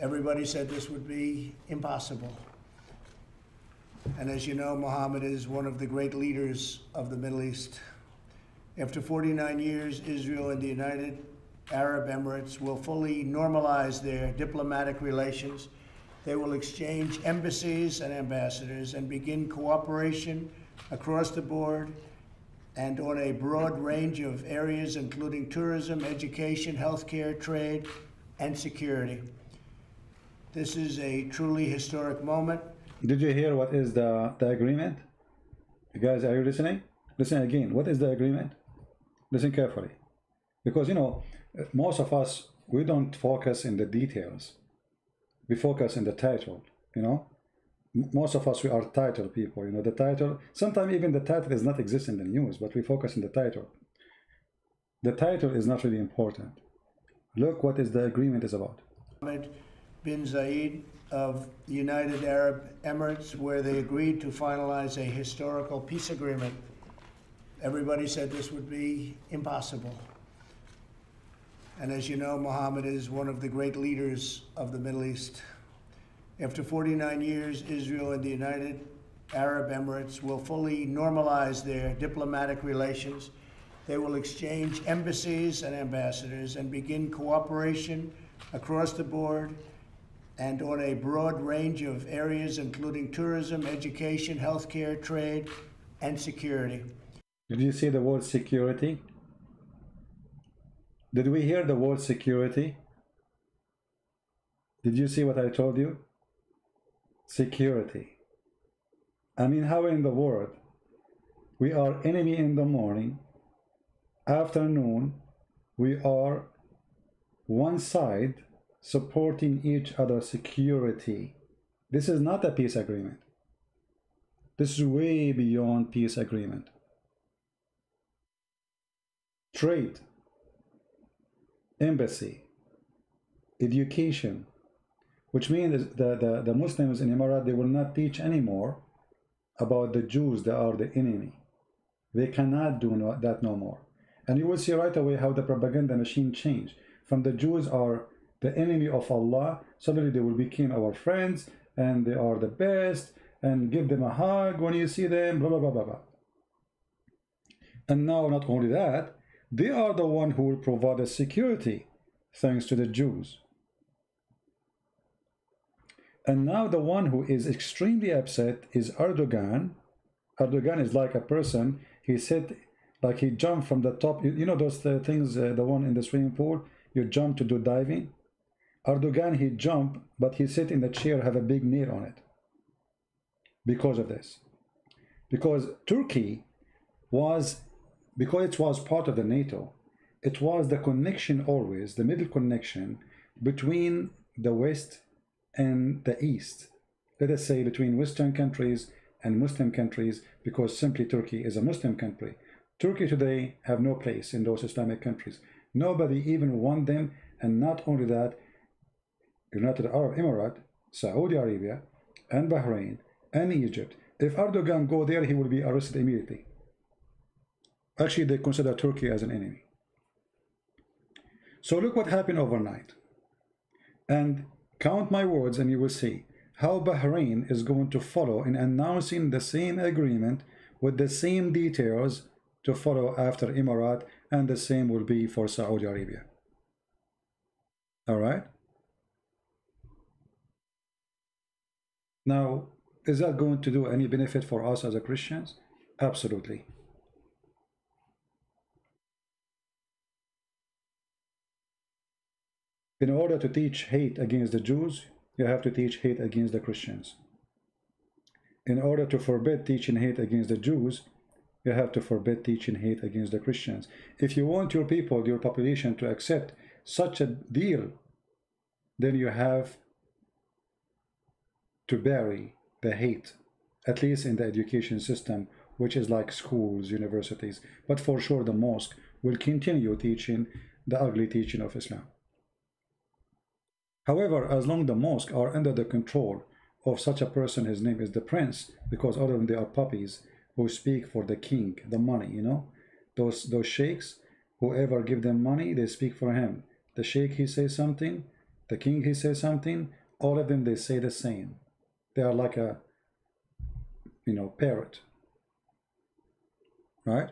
B: Everybody said this would be impossible. And as you know, Mohammed is one of the great leaders of the Middle East. After 49 years, Israel and the United Arab Emirates will fully normalize their diplomatic relations. They will exchange embassies and ambassadors and begin cooperation across the board and on a broad range of areas, including tourism, education, healthcare, trade, and security. This is a truly historic moment.
A: Did you hear what is the agreement? You guys, are you listening? Listen again. What is the agreement? Listen carefully. Because, you know, most of us, we don't focus in the details. We focus in the title, you know. Most of us, we are title people, you know, the title. Sometimes even the title does not exist in the news, but we focus in the title. The title is not really important. Look what is the agreement is about.
B: Mohammed bin Zayed of the United Arab Emirates, where they agreed to finalize a historical peace agreement. Everybody said this would be impossible. And as you know, Mohammed is one of the great leaders of the Middle East. After 49 years, Israel and the United Arab Emirates will fully normalize their diplomatic relations. They will exchange embassies and ambassadors and begin cooperation across the board and on a broad range of areas, including tourism, education, healthcare, trade, and security.
A: Did you see the word security? Did we hear the word security? Did you see what I told you? Security. I mean, how in the world we are enemy in the morning, afternoon, we are one side supporting each other security. This is not a peace agreement. This is way beyond peace agreement. Trade, embassy, education, which means the Muslims in Emirates, they will not teach anymore about the Jews that are the enemy. They cannot do that no more. And you will see right away how the propaganda machine changed. From the Jews are the enemy of Allah, suddenly they will become our friends, and they are the best, and give them a hug when you see them, blah, blah, blah, blah, blah. And now, not only that, they are the one who will provide the security, thanks to the Jews. And now the one who is extremely upset is Erdogan. Erdogan is like a person, he said, like he jumped from the top, you know those things, the one in the swimming pool, you jump to do diving? Erdogan, he jumped, but he sit in the chair, have a big nail on it. Because of this. Because Turkey was, because it was part of the NATO, it was the connection always, the middle connection between the West and the East. Let us say between Western countries and Muslim countries, because simply Turkey is a Muslim country. Turkey today have no place in those Islamic countries. Nobody even want them, and not only that, United Arab Emirates, Saudi Arabia, and Bahrain, and Egypt. If Erdogan go there, he will be arrested immediately. Actually, they consider Turkey as an enemy. So look what happened overnight. And count my words and you will see how Bahrain is going to follow in announcing the same agreement with the same details to follow after Emirat, and the same will be for Saudi Arabia. All right. Now, is that going to do any benefit for us as a Christians? Absolutely. In order to teach hate against the Jews, you have to teach hate against the Christians. In order to forbid teaching hate against the Jews, you have to forbid teaching hate against the Christians. If you want your people, your population, to accept such a deal, then you have to bury the hate, at least in the education system, which is like schools, universities. But for sure, the mosque will continue teaching the ugly teaching of Islam. However, as long as the mosque are under the control of such a person, his name is the prince, because all of them, they are puppies who speak for the king, the money, you know, those sheikhs, whoever give them money, they speak for him. The sheikh, he says something, the king, he says something, all of them, they say the same. They are like a, you know, parrot, right?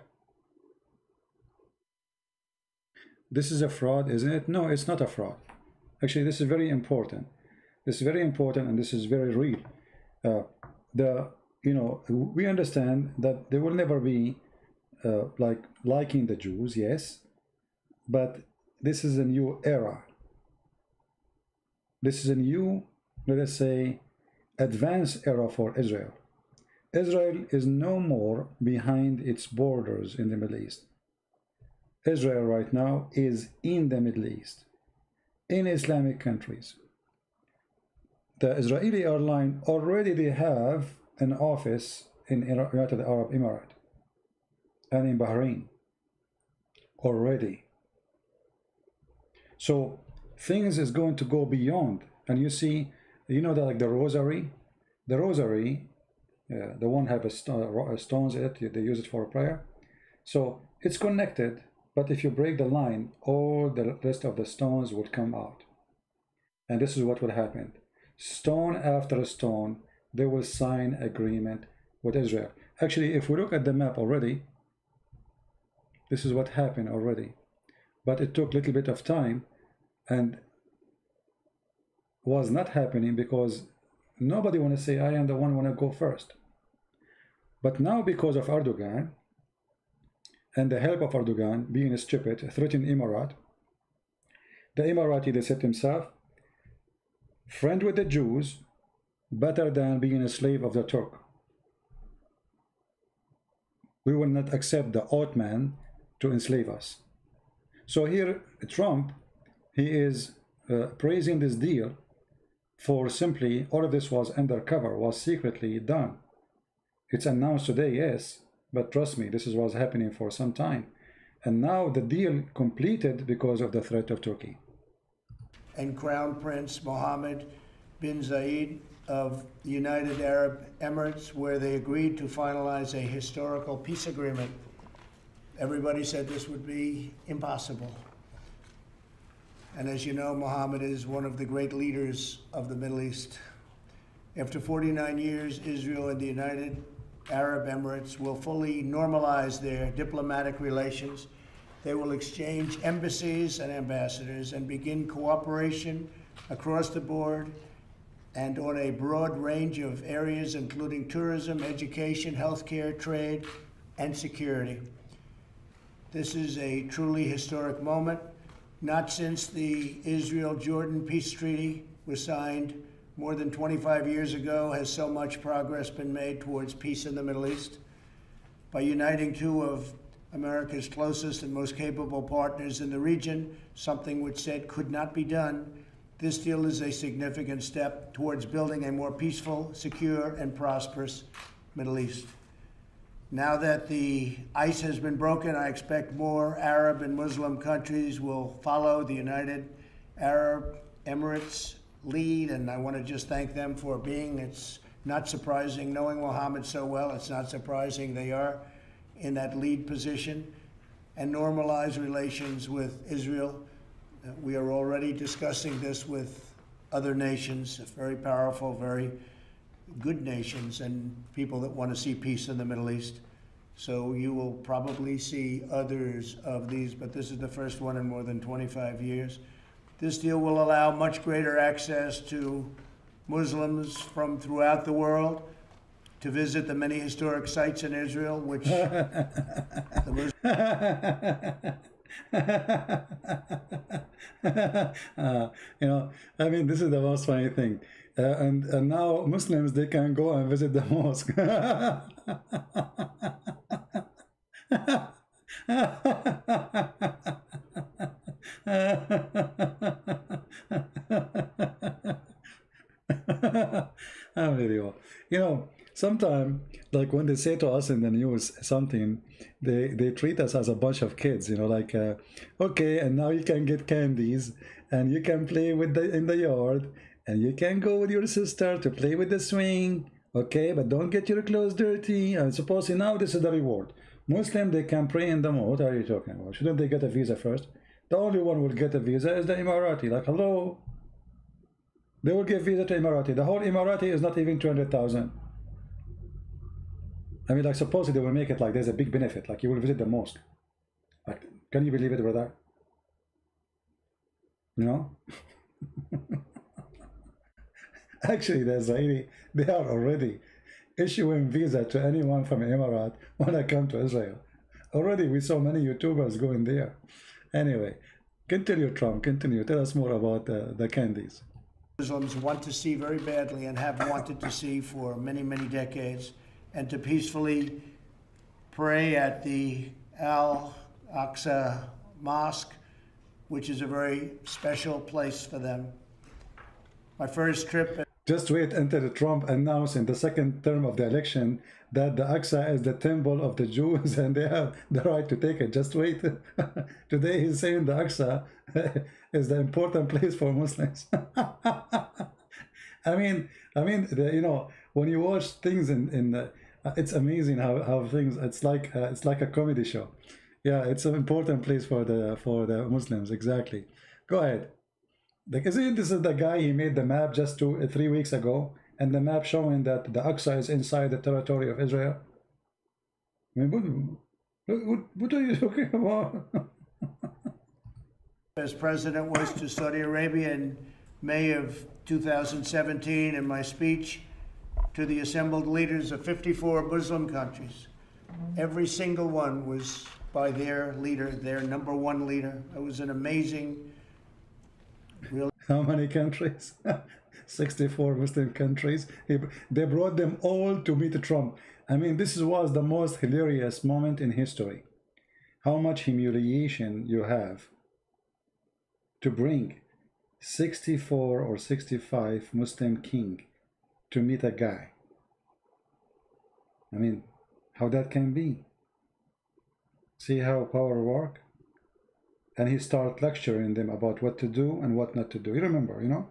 A: This is a fraud, isn't it? No, it's not a fraud. Actually, this is very important. This is very important, and this is very real. We understand that there will never be like liking the Jews, yes, but this is a new era. This is a new, let us say, advanced era for Israel. Israel is no more behind its borders in the Middle East. Israel right now is in the Middle East, in Islamic countries. The Israeli airline already, they have an office in United Arab Emirates and in Bahrain already. So things is going to go beyond. And you see, you know, that like the rosary, the one have stones in it, they use it for prayer. So it's connected, but if you break the line, all the rest of the stones will come out. And this is what will happen. Stone after stone, they will sign agreement with Israel. Actually, if we look at the map already, this is what happened already. But it took a little bit of time and was not happening because nobody want to say, I am the one want to go first. But now, because of Erdogan and the help of Erdogan being stupid, threatening Emirat, the Emirati, they said himself, friend with the Jews, better than being a slave of the Turk. We will not accept the Ottoman to enslave us. So here, Trump, he is praising this deal for simply, all of this was undercover, was secretly done. It's announced today, yes, but trust me, this is what's happening for some time. And now the deal completed because of the threat of Turkey.
B: And Crown Prince Mohammed bin Zayed of the United Arab Emirates, where they agreed to finalize a historical peace agreement. Everybody said this would be impossible. And as you know, Mohammed is one of the great leaders of the Middle East. After 49 years, Israel and the United Arab Emirates will fully normalize their diplomatic relations. They will exchange embassies and ambassadors and begin cooperation across the board and on a broad range of areas, including tourism, education, healthcare, trade, and security. This is a truly historic moment. Not since the Israel-Jordan peace treaty was signed more than 25 years ago has so much progress been made towards peace in the Middle East. By uniting two of America's closest and most capable partners in the region, something which said could not be done, this deal is a significant step towards building a more peaceful, secure, and prosperous Middle East. Now that the ice has been broken, I expect more Arab and Muslim countries will follow the United Arab Emirates lead, and I want to just thank them for being. It's not surprising, knowing Mohammed so well, it's not surprising they are in that lead position, and normalize relations with Israel. We are already discussing this with other nations, very powerful, very good nations, and people that want to see peace in the Middle East. So you will probably see others of these, but this is the first one in more than 25 years. This deal will allow much greater access to Muslims from throughout the world to visit the many historic sites in Israel, which the
A: you know, I mean, this is the most funny thing. And now Muslims, they can go and visit the mosque. Unbelievable. You know, sometimes, like when they say to us in the news something, they treat us as a bunch of kids. You know, like, okay, and now you can get candies, and you can play with the in the yard, and you can go with your sister to play with the swing. Okay, but don't get your clothes dirty. And supposedly now this is the reward. Muslim, they can pray in the mosque. What are you talking about? Shouldn't they get a visa first? The only one who will get a visa is the Emirati. Like, hello. They will give visa to Emirati. The whole Emirati is not even 200,000. I mean, like, supposedly they will make it like there's a big benefit. Like, you will visit the mosque. Like, can you believe it, brother? You know? Actually, the Israeli, they are already issuing visa to anyone from Emirat when I come to Israel. Already we saw many YouTubers going there. Anyway, continue, Trump, continue. Tell us more about the candies.
B: Muslims want to see very badly and have wanted to see for many, many decades, and to peacefully pray at the Al-Aqsa Mosque, which is a very special place for them. My first trip...
A: Just wait until Trump announces in the second term of the election that the Aqsa is the temple of the Jews and they have the right to take it. Just wait. Today he's saying the Aqsa is the important place for Muslims. I mean, you know, when you watch things it's amazing how things. It's like a comedy show. Yeah, it's an important place for the Muslims. Exactly. Go ahead. Like, isn't this is the guy he made the map just 3 weeks ago, and the map showing that the Aqsa is inside the territory of Israel? I mean, what are you talking about?
B: As president was to Saudi Arabia in May of 2017 in my speech to the assembled leaders of 54 Muslim countries. Every single one was by their leader, their #1 leader. It was an amazing...
A: How many countries? 64 Muslim countries. They brought them all to meet Trump. I mean, this was the most hilarious moment in history. How much humiliation you have to bring 64 or 65 Muslim king to meet a guy. I mean, how that can be? See how power works? And he started lecturing them about what to do and what not to do. You remember, you know?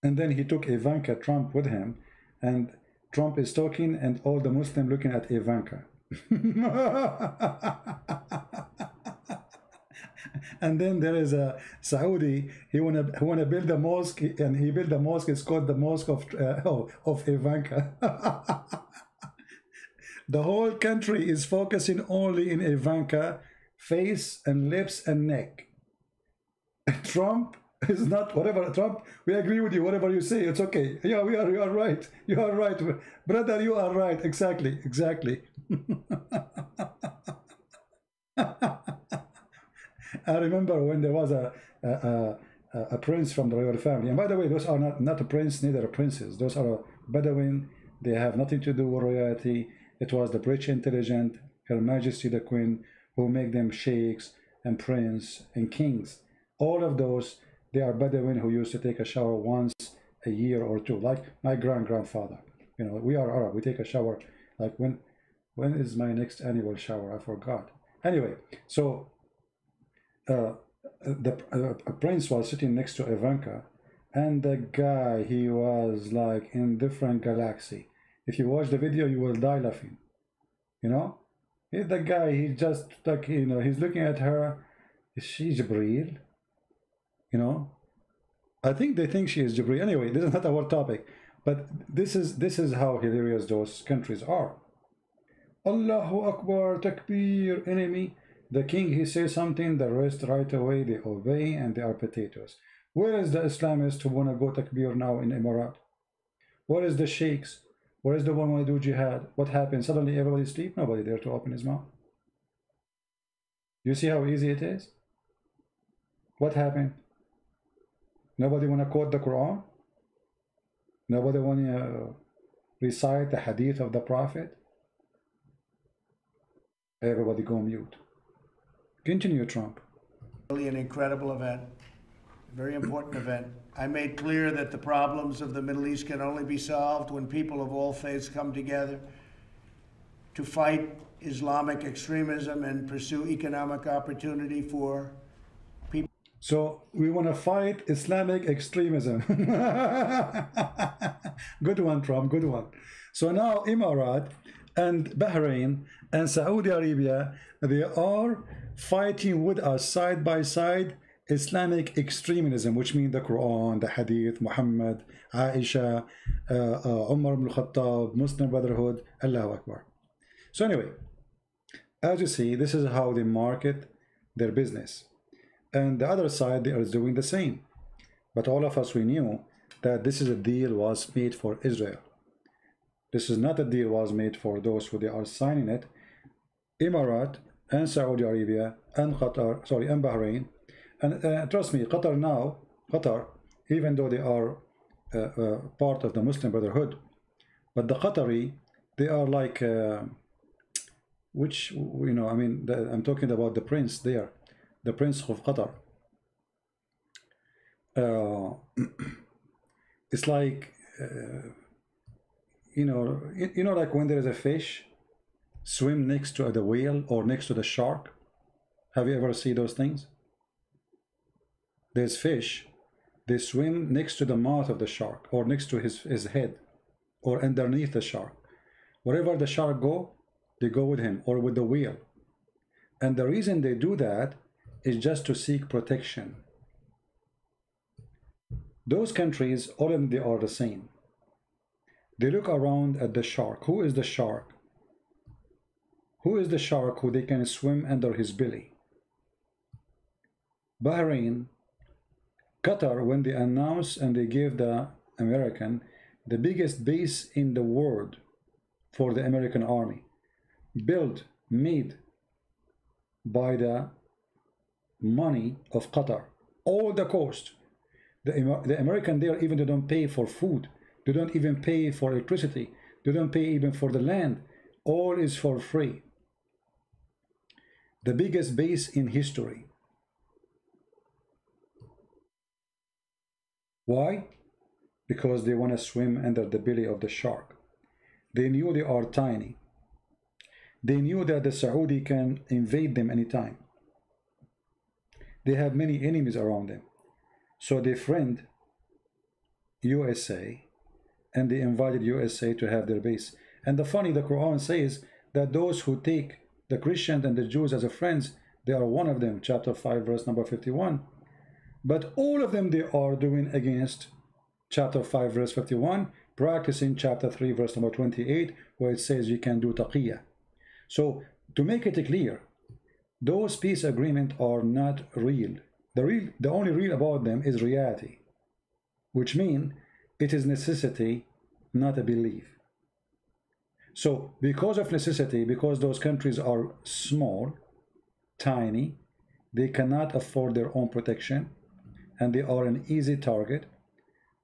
A: And then he took Ivanka Trump with him, and Trump is talking, and all the Muslims looking at Ivanka. And then there is a Saudi. He wanna build a mosque, and he built a mosque. It's called the Mosque of Ivanka. The whole country is focusing only in Ivanka. Face and lips and neck. Trump is not whatever. Trump, we agree with you. Whatever you say, it's okay. Yeah, you are right. You are right, brother. You are right. Exactly. I remember when there was a prince from the royal family. And by the way, those are not a prince, neither a princess. Those are a Bedouin. They have nothing to do with royalty. It was the British intelligence, Her Majesty the Queen, who make them sheikhs and prince and kings. All of those, they are Bedouin who used to take a shower once a year or two, like my grandfather. You know, we are Arab. We take a shower like when is my next annual shower? I forgot. Anyway, so a prince was sitting next to Ivanka, and the guy, he was like in different galaxy. If you watch the video, you will die laughing. You know, the guy, he just like, you know, he's looking at her. Is she Jibreel? You know, I think they think she is Jibreel. Anyway, this is not our topic, but this is how hilarious those countries are. Allahu Akbar, Takbir, enemy. The king, he says something, the rest right away they obey and they are potatoes. Where is the Islamists who want to go Takbir now in Emirat? Where is the sheikhs? Where is the one who want to do jihad? What happened? Suddenly everybody sleep? Nobody there to open his mouth. You see how easy it is? What happened? Nobody want to quote the Quran? Nobody want to recite the hadith of the Prophet? Everybody go mute. Continue, Trump.
B: Really an incredible event, a very important event. I made clear that the problems of the Middle East can only be solved when people of all faiths come together to fight Islamic extremism and pursue economic opportunity for people.
A: So we want to fight Islamic extremism. Good one, Trump, good one. So now Emirat and Bahrain and Saudi Arabia, they are fighting with us side by side Islamic extremism, which means the Quran, the Hadith, Muhammad, Aisha, Umar ibn Khattab, Muslim Brotherhood, Allahu Akbar. So anyway, as you see, this is how they market their business. And the other side, they are doing the same. But all of us, we knew that this is a deal was made for Israel. This is not a deal was made for those who they are signing it. Emirat and Saudi Arabia and Qatar, sorry, and Bahrain. And trust me, Qatar now, even though they are part of the Muslim Brotherhood, but the Qatari, they are like, which, you know, I mean, I'm talking about the prince there, the prince of Qatar. It's like, you know, like when there is a fish swim next to the whale or next to the shark. Have you ever seen those things? There's fish, they swim next to the mouth of the shark or next to his head or underneath the shark. Wherever the shark go, they go with him or with the whale. And the reason they do that is just to seek protection. Those countries, all of them, they are the same. They look around at the shark. Who is the shark? Who is the shark who they can swim under his belly? Bahrain, Qatar, when they announced and they gave the American the biggest base in the world for the American army, built, made by the money of Qatar, all the cost. The American there, even they don't pay for food, they don't even pay for electricity, they don't pay even for the land, all is for free. The biggest base in history. Why? Because they want to swim under the belly of the shark. They knew they are tiny. They knew that the Saudi can invade them anytime. They have many enemies around them. So they friend USA and they invited USA to have their base. And the Quran says that those who take the Christians and the Jews as a friends, they are one of them, chapter 5, verse number 51. But all of them, they are doing against chapter 5, verse 51, practicing chapter 3, verse number 28, where it says you can do taqiyya. So, to make it clear, those peace agreements are not real. The only real about them is reality, which means it is necessity, not a belief. So, because of necessity, because those countries are small, tiny, they cannot afford their own protection, and they are an easy target,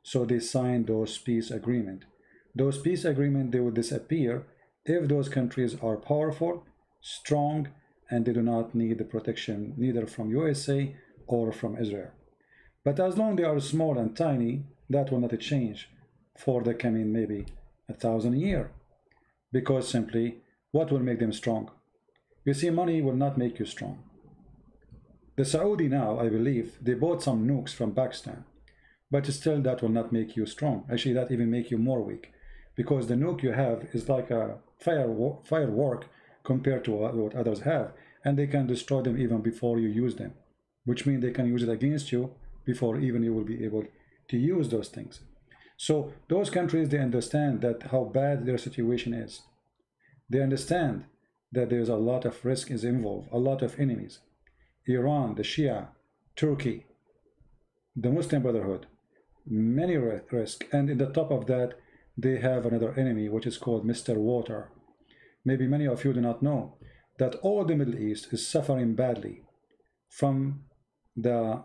A: so they sign those peace agreements. Those peace agreements, they will disappear if those countries are powerful, strong, and they do not need the protection neither from USA or from Israel. But as long as they are small and tiny, that will not change for the coming maybe 1,000 years. Because simply, what will make them strong? You see, money will not make you strong. The Saudi now, I believe, they bought some nukes from Pakistan, but still that will not make you strong. Actually, that even make you more weak, because the nuke you have is like a firework compared to what others have, and they can destroy them even before you use them, which means they can use it against you before even you will be able to use those things. So those countries, they understand that how bad their situation is. They understand that there's a lot of risk is involved, a lot of enemies. Iran, the Shia, Turkey, the Muslim Brotherhood, many risk. And in the top of that, they have another enemy, which is called Mr. Water. Maybe many of you do not know that all the Middle East is suffering badly from the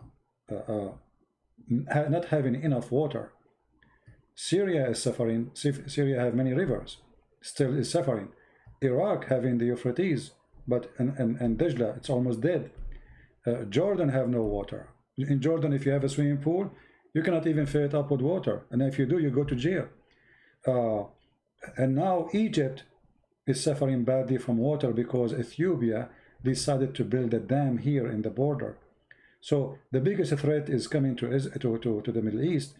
A: not having enough water. Syria is suffering. Syria have many rivers, still is suffering. Iraq having the Euphrates, but and Dajla, it's almost dead. Jordan have no water. In Jordan, if you have a swimming pool, you cannot even fill it up with water, and if you do, you go to jail. And now Egypt is suffering badly from water because Ethiopia decided to build a dam here in the border. So the biggest threat is coming to the Middle East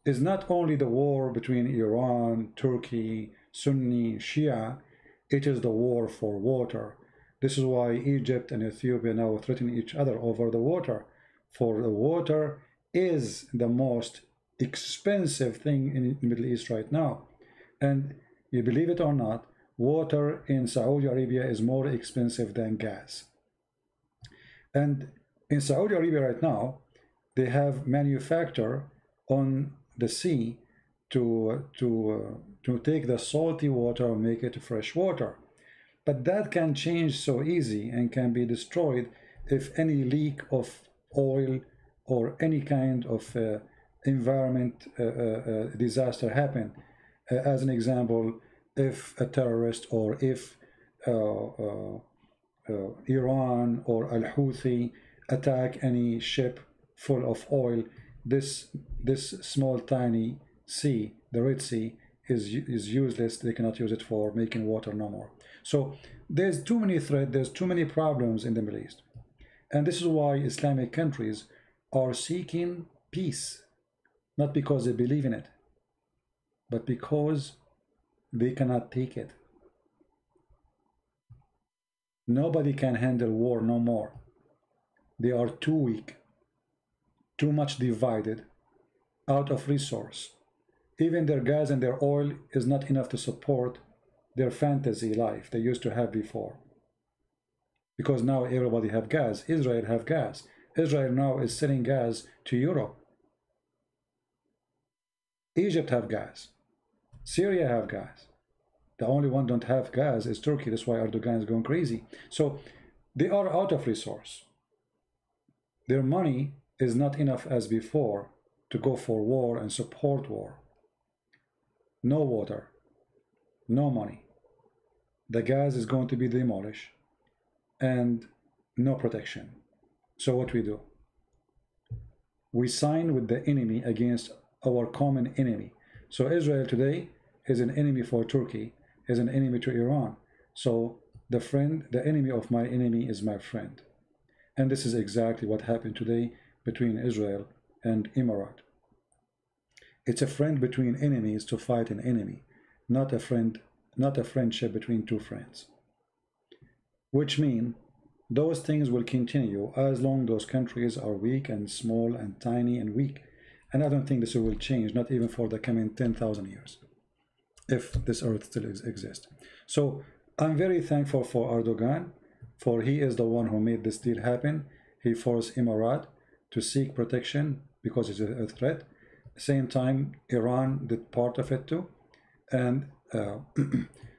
A: is not only the war between Iran, Turkey, Sunni, Shia, it is the war for water. This is why Egypt and Ethiopia now threaten each other over the water. For the water is the most expensive thing in the Middle East right now. And you believe it or not, water in Saudi Arabia is more expensive than gas. And in Saudi Arabia right now, they have manufacture on the sea to take the salty water and make it fresh water. But that can change so easy and can be destroyed if any leak of oil or any kind of environment disaster happen. As an example, if a terrorist or if Iran or Al-Houthi attack any ship full of oil, this small tiny sea, the Red Sea, is useless. They cannot use it for making water no more. So there's too many threats, there's too many problems in the Middle East. And this is why Islamic countries are seeking peace, not because they believe in it, but because they cannot take it. Nobody can handle war no more. They are too weak, too much divided, out of resource. Even their gas and their oil is not enough to support their fantasy life they used to have before. Because now everybody have gas. Israel have gas. Israel now is selling gas to Europe. Egypt have gas. Syria have gas. The only one don't have gas is Turkey. That's why Erdogan is going crazy. So they are out of resource. Their money is not enough as before to go for war and support war. No water, no money. The gas is going to be demolished and no protection. So what we do? We sign with the enemy against our common enemy. So Israel today is an enemy for Turkey, is an enemy to Iran. So the enemy of my enemy is my friend. And this is exactly what happened today between Israel and Emirates. It's a friend between enemies to fight an enemy, not a friendship between two friends. Which means those things will continue as long those countries are weak and small and tiny and weak. And I don't think this will change, not even for the coming 10,000 years, if this earth still exists. So I'm very thankful for Erdogan, for he is the one who made this deal happen. He forced Emirates to seek protection because it's a threat. Same time, Iran did part of it too. And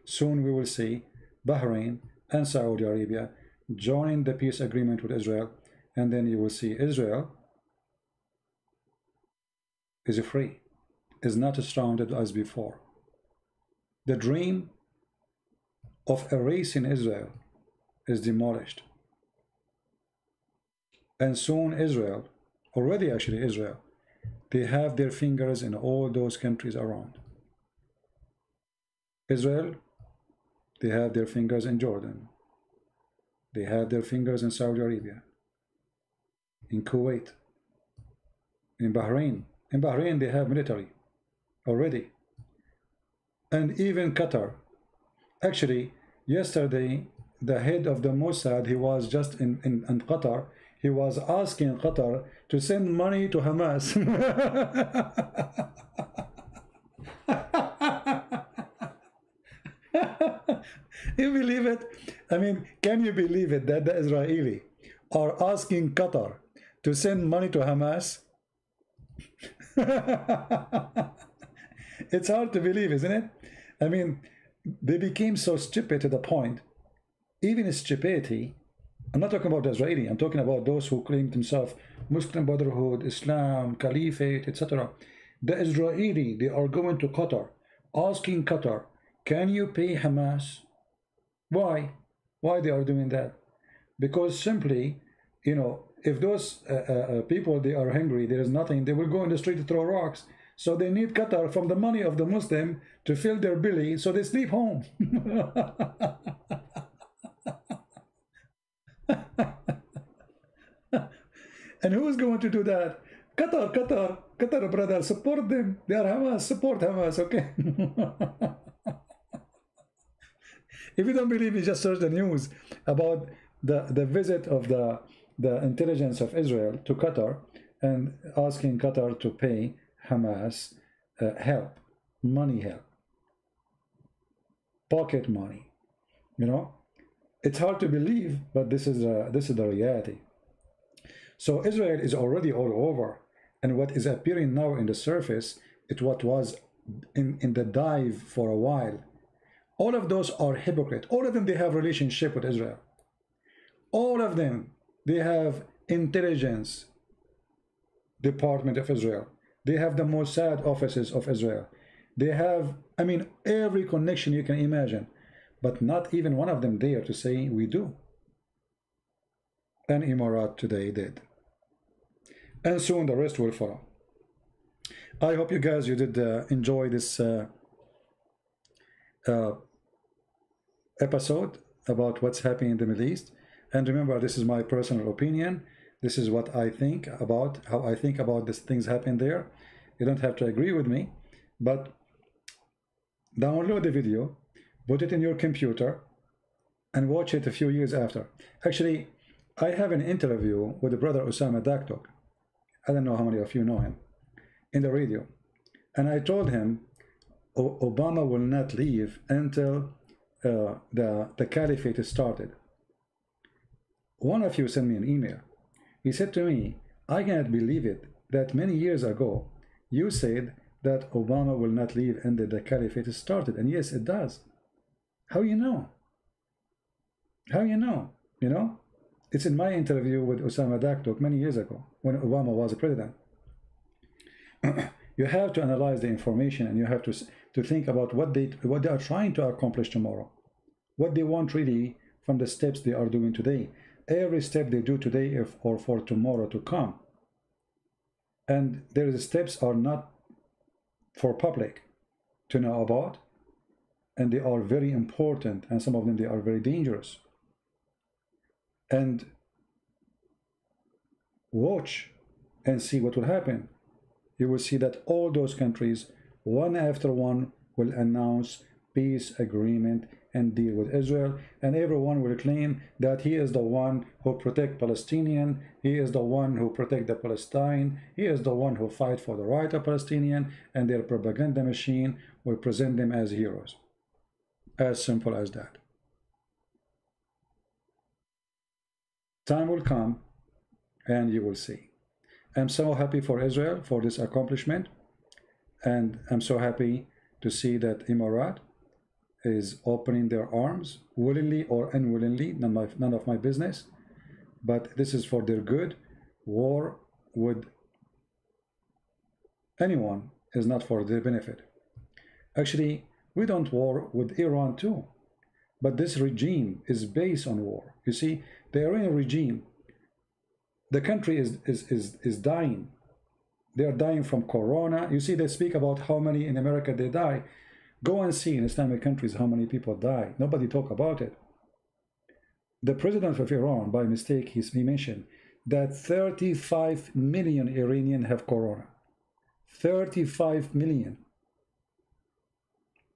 A: soon we will see Bahrain and Saudi Arabia join the peace agreement with Israel. And then you will see Israel is free, is not as surrounded as before. The dream of erasing Israel is demolished. And soon Israel, already actually Israel, they have their fingers in all those countries around. Israel, they have their fingers in Jordan. They have their fingers in Saudi Arabia, in Kuwait, in Bahrain. In Bahrain, they have military already. And even Qatar. Actually, yesterday, the head of the Mossad, he was just in Qatar. He was asking Qatar to send money to Hamas. You believe it? I mean, can you believe it that the Israeli are asking Qatar to send money to Hamas? It's hard to believe, isn't it? I mean, they became so stupid to the point, even stupidity. I'm not talking about the Israeli, I'm talking about those who claim themselves Muslim Brotherhood, Islam, Caliphate, etc. The Israeli, they are going to Qatar, asking Qatar, can you pay Hamas? Why? Why they are doing that? Because simply, you know, if those people, they are hungry, there is nothing, they will go in the street to throw rocks. So they need Qatar from the money of the Muslim to fill their belly, so they sleep home. And who is going to do that? Qatar, Qatar, Qatar, brother, support them. They are Hamas, support Hamas, okay? If you don't believe me, just search the news about the visit of the intelligence of Israel to Qatar and asking Qatar to pay Hamas help, money help, pocket money. You know, it's hard to believe, but this is the reality. So Israel is already all over, and what is appearing now in the surface, it what was in the dive for a while. All of those are hypocrite. All of them, they have relationship with Israel. All of them, they have intelligence department of Israel. They have the Mossad offices of Israel. They have, I mean, every connection you can imagine, but not even one of them dare to say we do. And Emirat today did. And soon the rest will follow. I hope you guys, you did enjoy this episode about what's happening in the Middle East. And remember, this is my personal opinion. This is what I think about, how I think about these things happen there. You don't have to agree with me, but download the video, put it in your computer, and watch it a few years after. Actually, I have an interview with the brother Osama Daktok. I don't know how many of you know him, in the radio. And I told him, Obama will not leave until the caliphate is started. One of you sent me an email. He said to me, I cannot believe it that many years ago you said that Obama will not leave until the caliphate is started. And yes, it does. How you know? How you know? You know? It's in my interview with Osama Daktok many years ago when Obama was a president. You have to analyze the information, and you have to think about what they are trying to accomplish tomorrow, what they want really from the steps they are doing today. Every step they do today or for tomorrow to come. And their steps are not for public to know about, and they are very important, and some of them, they are very dangerous. And watch and see what will happen. You will see that all those countries, one after one, will announce peace agreement and deal with Israel, and everyone will claim that he is the one who protect Palestinian, he is the one who protect the Palestine, he is the one who fight for the right of Palestinian, and their propaganda machine will present them as heroes. As simple as that. Time will come and you will see. I'm so happy for Israel for this accomplishment, and I'm so happy to see that Emirat is opening their arms, willingly or unwillingly, none of my business, but this is for their good. War with anyone is not for their benefit. Actually, we don't war with Iran too, but this regime is based on war. You see, the Iranian regime, the country is dying. They are dying from corona. You see, they speak about how many in America they die. Go and see in Islamic countries how many people die. Nobody talk about it. The president of Iran, by mistake, he mentioned that 35 million Iranians have corona. 35 million.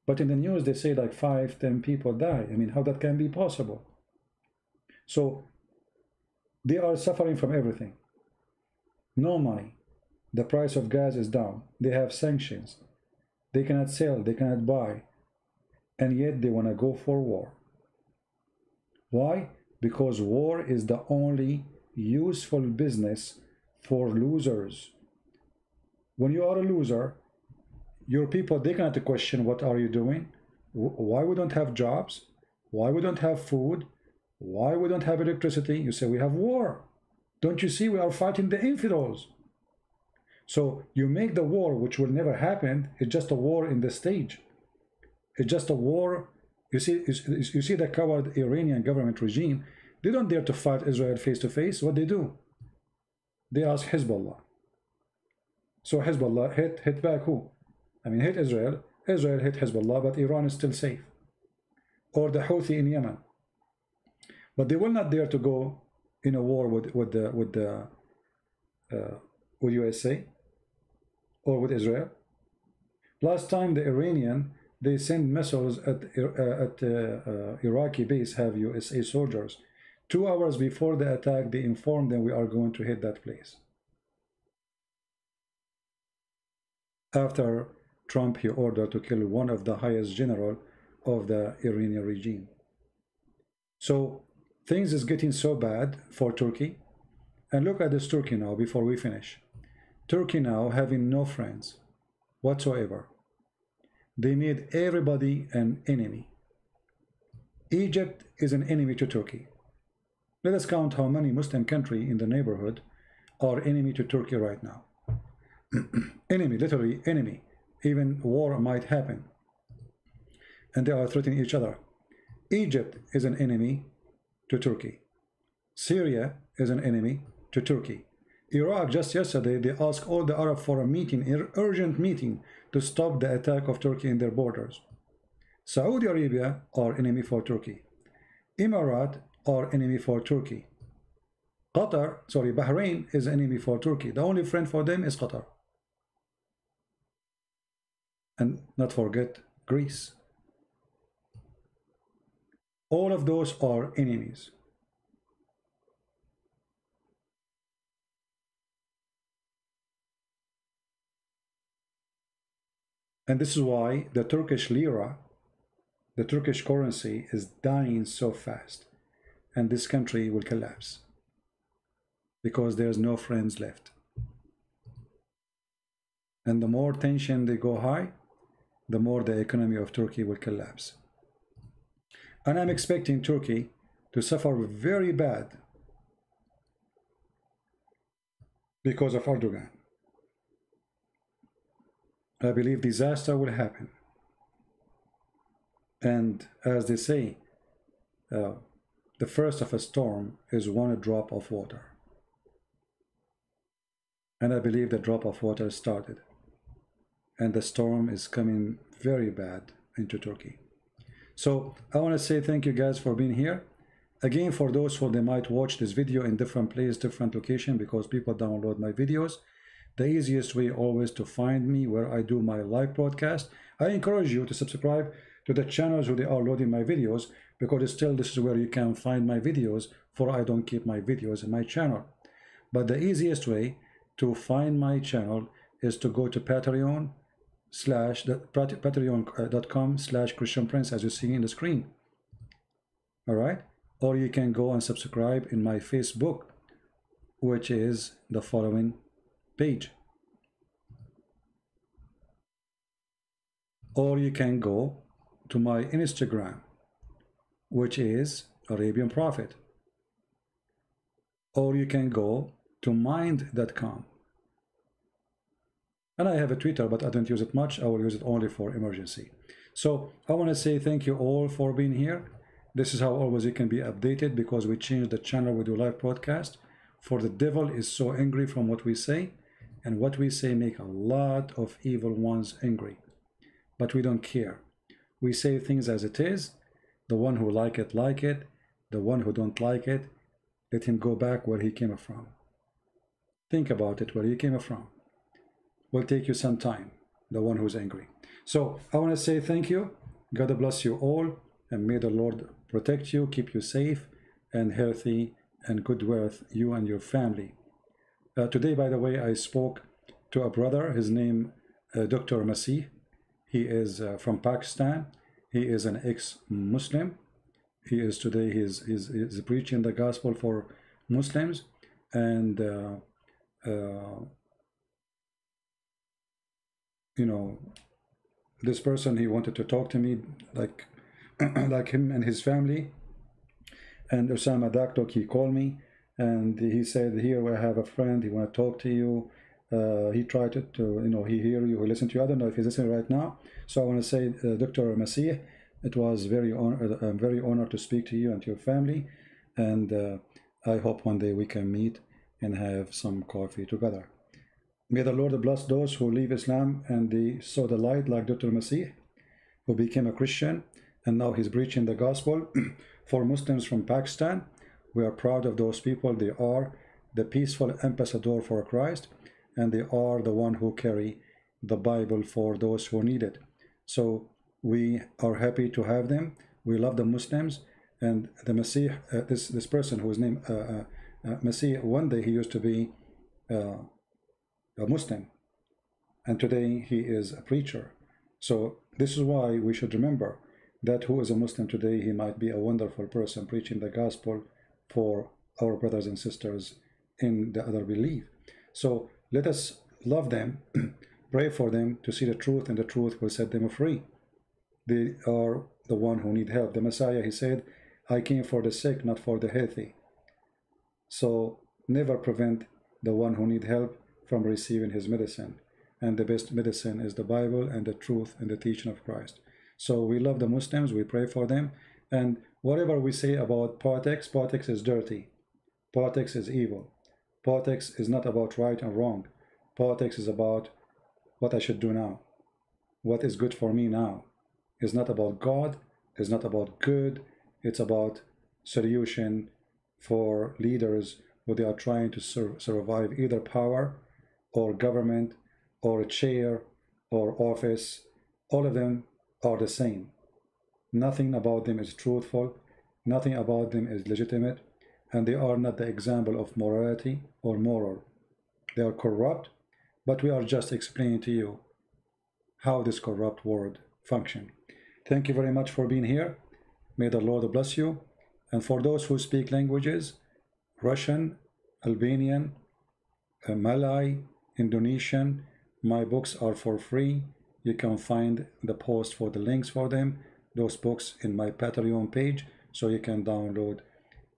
A: But in the news, they say like 5-10 people die. I mean, how that can be possible? So they are suffering from everything. No money. The price of gas is down. They have sanctions. They cannot sell. They cannot buy. And yet they want to go for war. Why? Because war is the only useful business for losers. When you are a loser, your people, they cannot question what are you doing, why we don't have jobs, why we don't have food, why we don't have electricity. You say we have war. Don't you see we are fighting the infidels? So you make the war, which will never happen. It's just a war in the stage. It's just a war. You see the coward Iranian government regime, they don't dare to fight Israel face to face. What they do? They ask Hezbollah. So Hezbollah hit back who? I mean, hit Israel. Israel hit Hezbollah, but Iran is still safe. Or the Houthi in Yemen. But they will not dare to go in a war with USA or with Israel. Last time the Iranian, they sent missiles at Iraqi base, have USA soldiers. 2 hours before the attack, they informed them we are going to hit that place. After Trump, he ordered to kill one of the highest general of the Iranian regime. So things is getting so bad for Turkey. And look at this Turkey now before we finish. Turkey now having no friends whatsoever. They made everybody an enemy. Egypt is an enemy to Turkey. Let us count how many Muslim countries in the neighborhood are enemy to Turkey right now. Enemy, literally enemy. Even war might happen. And they are threatening each other. Egypt is an enemy to Turkey. Syria is an enemy to Turkey. Iraq, just yesterday, they asked all the Arab for a meeting, an urgent meeting, to stop the attack of Turkey in their borders. Saudi Arabia are enemy for Turkey. Emirat are enemy for Turkey. Bahrain is enemy for Turkey. The only friend for them is Qatar. And not forget Greece. All of those are enemies. And this is why the Turkish lira, the Turkish currency, is dying so fast. And this country will collapse. Because there's no friends left. And the more tension they go high, the more the economy of Turkey will collapse. And I'm expecting Turkey to suffer very bad because of Erdogan. I believe disaster will happen. And as they say, the first of a storm is one drop of water. And I believe the drop of water started. And the storm is coming very bad into Turkey. So I want to say thank you guys for being here. Again, for those who they might watch this video in different place, different location, because people download my videos, the easiest way always to find me where I do my live broadcast. I encourage you to subscribe to the channels where they are loading my videos, because still this is where you can find my videos, for I don't keep my videos in my channel. But the easiest way to find my channel is to go to patreon.com/Christian Prince, as you see in the screen. All right, or you can go and subscribe in my Facebook, which is the following page, or you can go to my Instagram, which is Arabian Prophet, or you can go to mind.com. And I have a Twitter, but I don't use it much. I will use it only for emergency. So I want to say thank you all for being here. This is how always you can be updated, because we changed the channel. We do live broadcast. For the devil is so angry from what we say, and what we say make a lot of evil ones angry. But we don't care. We say things as it is. The one who like it. The one who don't like it, let him go back where he came from. Think about it, where he came from. Will take you some time, the one who's angry. So I want to say thank you. God bless you all, and may the Lord protect you, keep you safe and healthy and good wealth, you and your family. Today, by the way, I spoke to a brother, his name Dr. Masih. He is from Pakistan. He is an ex-Muslim, He is today, he's preaching the gospel for Muslims. And you know, this person, he wanted to talk to me like like him and his family. And Osama Daktok, he called me and he said, here I have a friend, he want to talk to you. He tried to, you know, he hear you, he listen to you. I don't know if he's listening right now. So I want to say, Dr. Masih, it was I'm very honored to speak to you and to your family. And I hope one day we can meet and have some coffee together. May the Lord bless those who leave Islam and they saw the light, like Dr. Masih, who became a Christian, and now he's preaching the gospel for Muslims from Pakistan. We are proud of those people. They are the peaceful ambassador for Christ, and they are the one who carry the Bible for those who need it. So we are happy to have them. We love the Muslims. And the Masih, this person who is named Masih, one day he used to be a Muslim, and today he is a preacher. So this is why we should remember that who is a Muslim today, he might be a wonderful person preaching the gospel for our brothers and sisters in the other belief. So let us love them, pray for them to see the truth, and the truth will set them free. They are the one who need help. The Messiah, he said, I came for the sick, not for the healthy. So never prevent the one who need help from receiving his medicine. And the best medicine is the Bible and the truth and the teaching of Christ. So we love the Muslims, we pray for them. And whatever we say about politics, politics is dirty. Politics is evil. Politics is not about right and wrong. Politics is about what I should do now. What is good for me now. It's not about God. It's not about good. It's about solution for leaders who they are trying to survive either power or government or a chair or office. All of them are the same. Nothing about them is truthful. Nothing about them is legitimate. And they are not the example of morality or moral. They are corrupt, but we are just explaining to you how this corrupt world functions. Thank you very much for being here. May the Lord bless you. And for those who speak languages, Russian, Albanian, Malay, Indonesian, my books are for free. You can find the post for the links for them, those books in my Patreon page, so you can download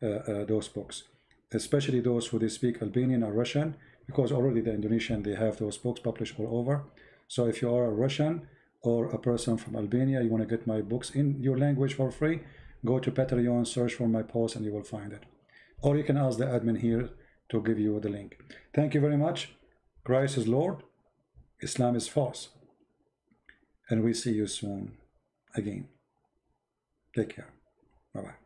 A: those books, especially those who they speak Albanian or Russian, because already the Indonesian, they have those books published all over. So if you are a Russian or a person from Albania, you want to get my books in your language for free, go to Patreon, search for my post, and you will find it. Or you can ask the admin here to give you the link. Thank you very much. Christ is Lord. Islam is false. And we see you soon again. Take care. Bye-bye.